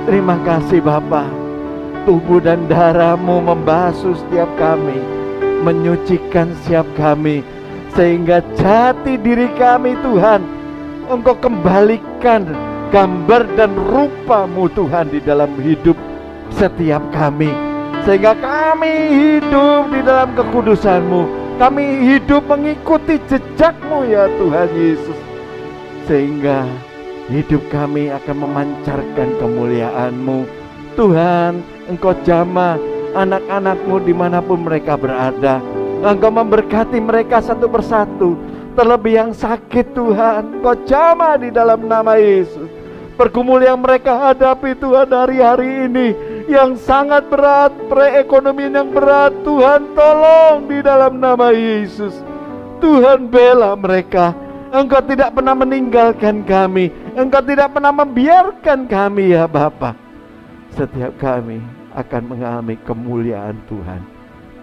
Terima kasih Bapa. Tubuh dan darah-Mu membasuh setiap kami, menyucikan setiap kami, sehingga jati diri kami Tuhan Engkau kembalikan gambar dan rupa-Mu Tuhan di dalam hidup setiap kami, sehingga kami hidup di dalam kekudusan-Mu. Kami hidup mengikuti jejak-Mu ya Tuhan Yesus, sehingga hidup kami akan memancarkan kemuliaan-Mu. Tuhan, Engkau jamah anak-anak-Mu dimanapun mereka berada. Engkau memberkati mereka satu persatu. Terlebih yang sakit Tuhan, Engkau jamah di dalam nama Yesus. Pergumulan yang mereka hadapi Tuhan hari-hari ini yang sangat berat, perekonomian yang berat, Tuhan tolong di dalam nama Yesus. Tuhan bela mereka. Engkau tidak pernah meninggalkan kami. Engkau tidak pernah membiarkan kami ya Bapa. Setiap kami akan mengalami kemuliaan Tuhan.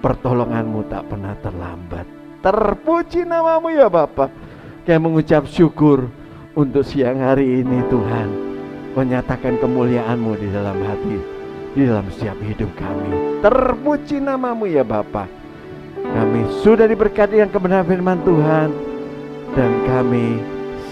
Pertolongan-Mu tak pernah terlambat. Terpuji nama-Mu ya Bapa. Kami mengucap syukur untuk siang hari ini Tuhan. Menyatakan kemuliaan-Mu di dalam hati, di dalam setiap hidup kami. Terpuji nama-Mu ya Bapa. Kami sudah diberkati yang kebenaran firman Tuhan, dan kami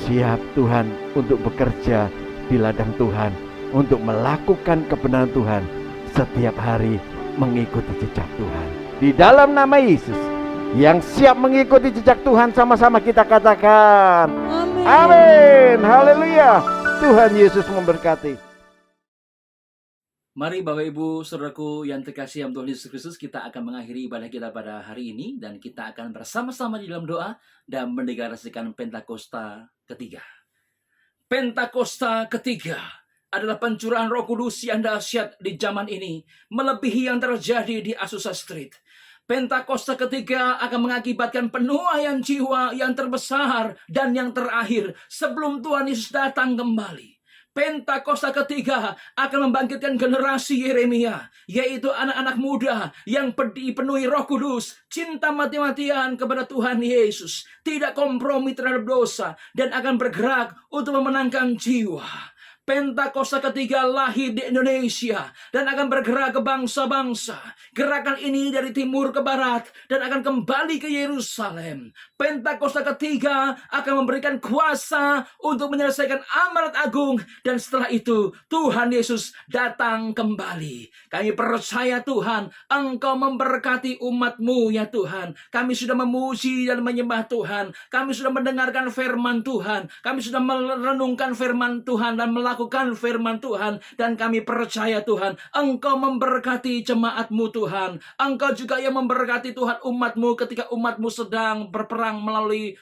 siap Tuhan untuk bekerja di ladang Tuhan, untuk melakukan kebenaran Tuhan setiap hari, mengikuti jejak Tuhan. Di dalam nama Yesus, yang siap mengikuti jejak Tuhan, sama-sama kita katakan amin. Amin. Haleluya. Tuhan Yesus memberkati. Mari Bapak Ibu Saudaraku yang terkasih dalam Tuhan Yesus Kristus, kita akan mengakhiri ibadah kita pada hari ini, dan kita akan bersama-sama di dalam doa dan mendeklarasikan Pentakosta ketiga. Pentakosta ketiga adalah pencurahan Roh Kudus yang dahsyat di zaman ini, melebihi yang terjadi di Azusa Street. Pentakosta ketiga akan mengakibatkan penuaian jiwa yang terbesar dan yang terakhir sebelum Tuhan Yesus datang kembali. Pentakosta ketiga akan membangkitkan generasi Yeremia, yaitu anak-anak muda yang dipenuhi Roh Kudus, cinta mati-matian kepada Tuhan Yesus, tidak kompromi terhadap dosa, dan akan bergerak untuk memenangkan jiwa. Pentakosta ketiga lahir di Indonesia dan akan bergerak ke bangsa-bangsa. Gerakan ini dari timur ke barat dan akan kembali ke Yerusalem. Pentakosta ketiga akan memberikan kuasa untuk menyelesaikan amanat agung, dan setelah itu Tuhan Yesus datang kembali. Kami percaya Tuhan, Engkau memberkati umat-Mu ya Tuhan. Kami sudah memuji dan menyembah Tuhan. Kami sudah mendengarkan firman Tuhan. Kami sudah merenungkan firman Tuhan dan melakukan firman Tuhan. Dan kami percaya Tuhan, Engkau memberkati jemaat-Mu Tuhan. Engkau juga yang memberkati Tuhan umat-Mu ketika umat-Mu sedang berperang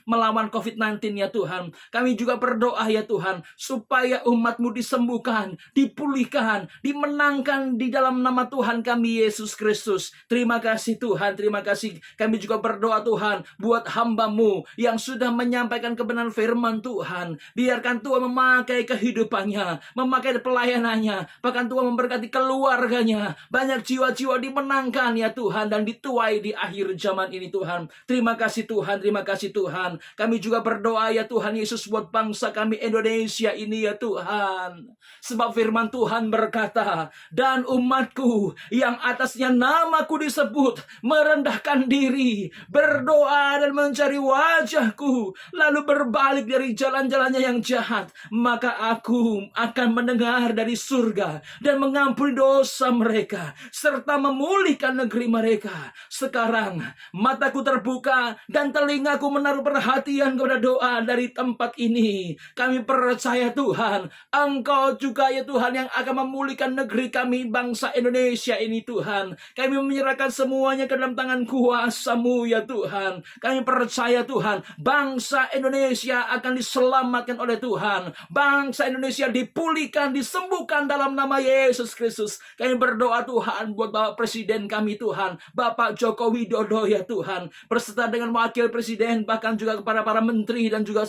melawan COVID-19 ya Tuhan. Kami juga berdoa ya Tuhan, supaya umat-Mu disembuhkan, dipulihkan, dimenangkan di dalam nama Tuhan kami Yesus Kristus. Terima kasih Tuhan, terima kasih. Kami juga berdoa Tuhan buat hamba-Mu yang sudah menyampaikan kebenaran firman Tuhan. Biarkan Tuhan memakai kehidupannya, memakai pelayanannya, bahkan Tuhan memberkati keluarganya. Banyak jiwa-jiwa dimenangkan ya Tuhan dan dituai di akhir zaman ini Tuhan. Terima kasih Tuhan, terima kasih Tuhan. Kami juga berdoa ya Tuhan Yesus buat bangsa kami Indonesia ini ya Tuhan. Sebab firman Tuhan berkata, dan umatku yang atasnya namaku disebut merendahkan diri, berdoa dan mencari wajahku, lalu berbalik dari jalan-jalannya yang jahat, maka aku akan mendengar dari surga dan mengampuni dosa mereka serta memulihkan negeri mereka. Sekarang mataku terbuka dan telingaku menaruh perhatian kepada doa dari tempat ini. Kami percaya Tuhan, Engkau juga ya Tuhan yang akan memulihkan negeri kami bangsa Indonesia ini Tuhan. Kami menyerahkan semuanya ke dalam tangan kuasa-Mu ya Tuhan. Kami percaya Tuhan, bangsa Indonesia akan diselamatkan oleh Tuhan. Bangsa Indonesia dipulihkan, disembuhkan dalam nama Yesus Kristus. Kami berdoa Tuhan buat Bapak Presiden kami Tuhan, Bapak Joko Widodo ya Tuhan, berserta dengan Wakil Presiden, bahkan juga kepada para menteri dan juga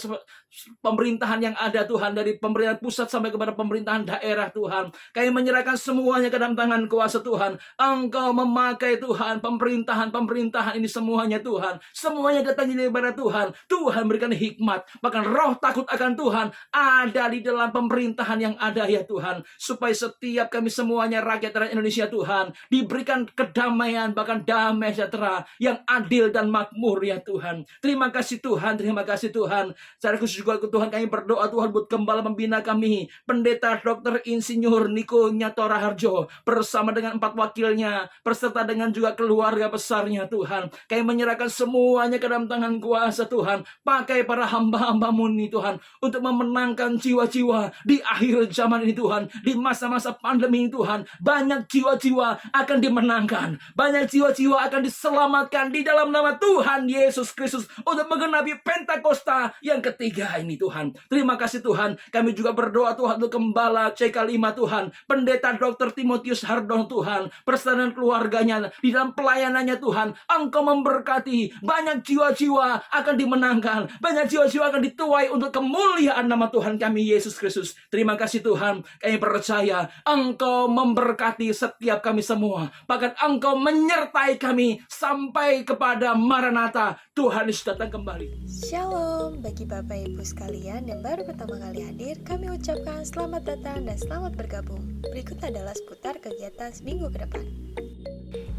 pemerintahan yang ada Tuhan, dari pemerintahan pusat sampai kepada pemerintahan daerah Tuhan. Kami menyerahkan semuanya ke dalam tangan kuasa Tuhan. Engkau memakai Tuhan pemerintahan ini semuanya Tuhan. Semuanya datang daripada Tuhan. Tuhan berikan hikmat, bahkan roh takut akan Tuhan ada di dalam pemerintahan yang ada ya Tuhan. Supaya setiap kami semuanya rakyat Indonesia Tuhan diberikan kedamaian, bahkan damai sejahtera yang adil dan makmur ya Tuhan. Terima kasih Tuhan, terima kasih Tuhan. Secara khusus juga Tuhan kami berdoa Tuhan buat gembala pembina kami, Pendeta Dr. Insinyur Niko Nyatora Harjo bersama dengan 4 wakilnya, berserta dengan juga keluarga besarnya Tuhan. Kami menyerahkan semuanya ke dalam tangan kuasa Tuhan. Pakai para hamba-hamba-Mu ini Tuhan untuk memenangkan jiwa-jiwa di akhir zaman ini Tuhan. Di masa-masa pandemi ini Tuhan, banyak jiwa-jiwa akan dimenangkan, banyak jiwa-jiwa akan diselamatkan di dalam nama Tuhan Yesus Kristus untuk menggenapi Pentakosta yang ketiga ini Tuhan. Terima kasih Tuhan. Kami juga berdoa Tuhan untuk Gembala CK5 Tuhan, Pendeta Dr. Timotius Hardono Tuhan, bersama dengan keluarganya di dalam pelayanannya Tuhan. Engkau memberkati, banyak jiwa-jiwa akan dimenangkan, banyak jiwa-jiwa akan dituai untuk kemuliaan nama Tuhan kami Yesus Kristus. Terima kasih Tuhan. Kami percaya Engkau memberkati setiap kami semua, bahkan Engkau menyertai kami sampai kepada Maranatha, Tuhan Yesus datang kembali. Shalom bagi Bapak Ibu sekalian yang baru pertama kali hadir, kami ucapkan selamat datang dan selamat bergabung. Berikut adalah seputar kegiatan seminggu ke depan.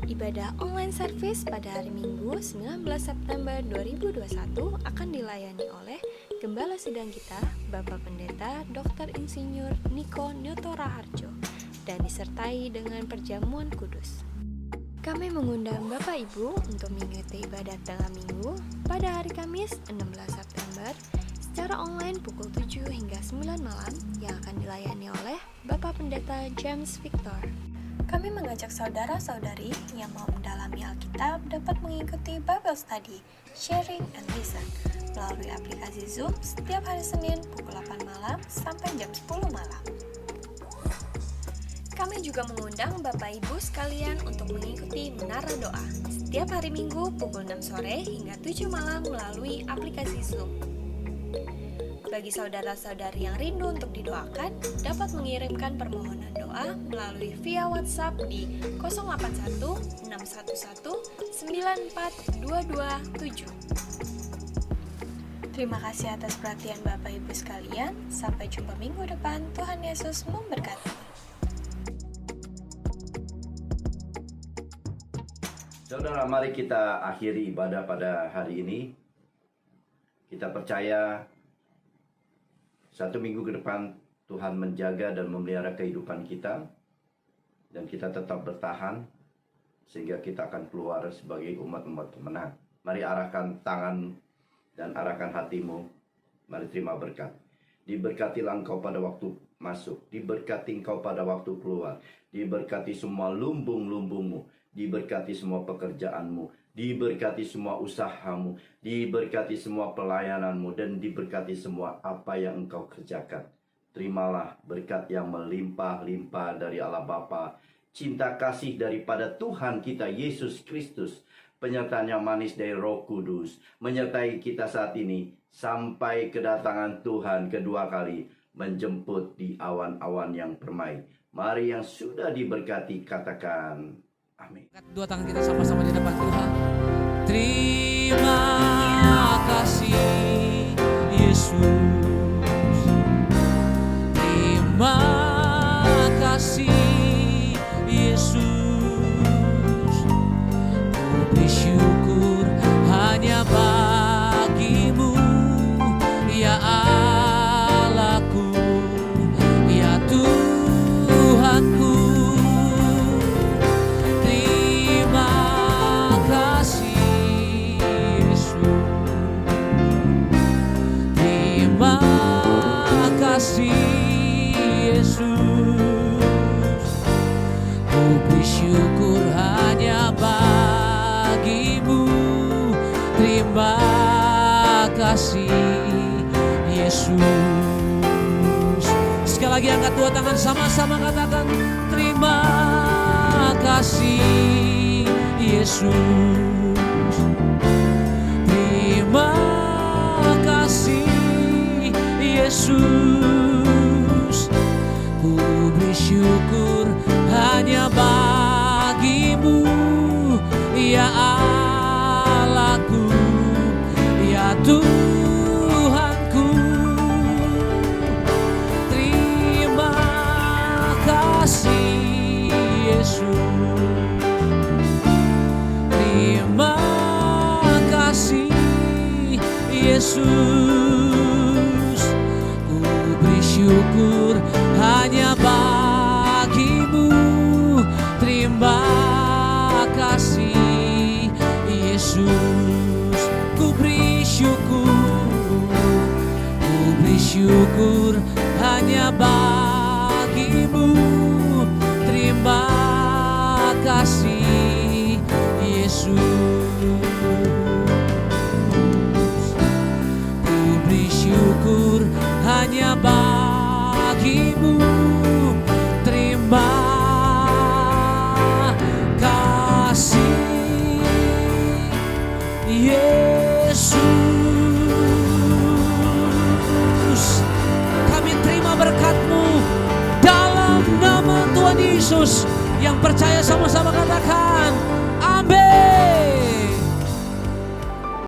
Ibadah online service pada hari Minggu 19 September 2021 akan dilayani oleh Gembala Sidang kita, Bapak Pendeta Dr. Insinyur Niko Nyotora Harjo, dan disertai dengan perjamuan kudus. Kami mengundang Bapak Ibu untuk mengikuti ibadat tengah minggu pada hari Kamis 16 September secara online pukul 7 hingga 9 malam yang akan dilayani oleh Bapak Pendeta James Victor. Kami mengajak saudara-saudari yang mau mendalami Alkitab dapat mengikuti Bible Study, Sharing and Listen melalui aplikasi Zoom setiap hari Senin pukul 8 malam sampai jam 10 malam. Kami juga mengundang Bapak Ibu sekalian untuk mengikuti Menara Doa setiap hari Minggu pukul 6 sore hingga 7 malam melalui aplikasi Zoom. Bagi saudara-saudari yang rindu untuk didoakan, dapat mengirimkan permohonan doa melalui via WhatsApp di 081 611 94227. Terima kasih atas perhatian Bapak Ibu sekalian. Sampai jumpa minggu depan. Tuhan Yesus memberkati. Saudara, mari kita akhiri ibadah pada hari ini. Kita percaya 1 minggu ke depan Tuhan menjaga dan memelihara kehidupan kita, dan kita tetap bertahan sehingga kita akan keluar sebagai umat-umat pemenang. Mari arahkan tangan dan arahkan hatimu. Mari terima berkat. Diberkatilah engkau pada waktu masuk, diberkati engkau pada waktu keluar, diberkati semua lumbung-lumbungmu, diberkati semua pekerjaanmu, diberkati semua usahamu, diberkati semua pelayananmu, dan diberkati semua apa yang engkau kerjakan. Terimalah berkat yang melimpah-limpah dari Allah Bapa, cinta kasih daripada Tuhan kita Yesus Kristus, penyertaan yang manis dari Roh Kudus, menyertai kita saat ini sampai kedatangan Tuhan kedua kali menjemput di awan-awan yang permai. Mari yang sudah diberkati katakan amin. Dua tangan kita sama-sama di depan Tuhan. Terima kasih Yesus. Terima kasih Yesus. Ku beri syukur hanya bagimu, ya Allahku, ya Tuhanku. Terima kasih Yesus. Terima kasih Yesus. Ku beri syukur hanya bagimu. Terima kasih Yesus. Sekali lagi angkat dua tangan sama-sama katakan terima kasih Yesus. Terima kasih Yesus. Ku beri syukur hanya bagimu, ya Allahku, ya Tuhanku. Terima kasih Yesus. Terima kasih Yesus. Ku beri syukur hanya bagimu. Terima kasih Yesus. Ku beri syukur hanya bagimu. Terima kasih Yesus. Ku beri syukur hanya bagimu. Terima kasih Yesus. Kami terima berkat-Mu dalam nama Tuhan Yesus. Yang percaya sama-sama katakan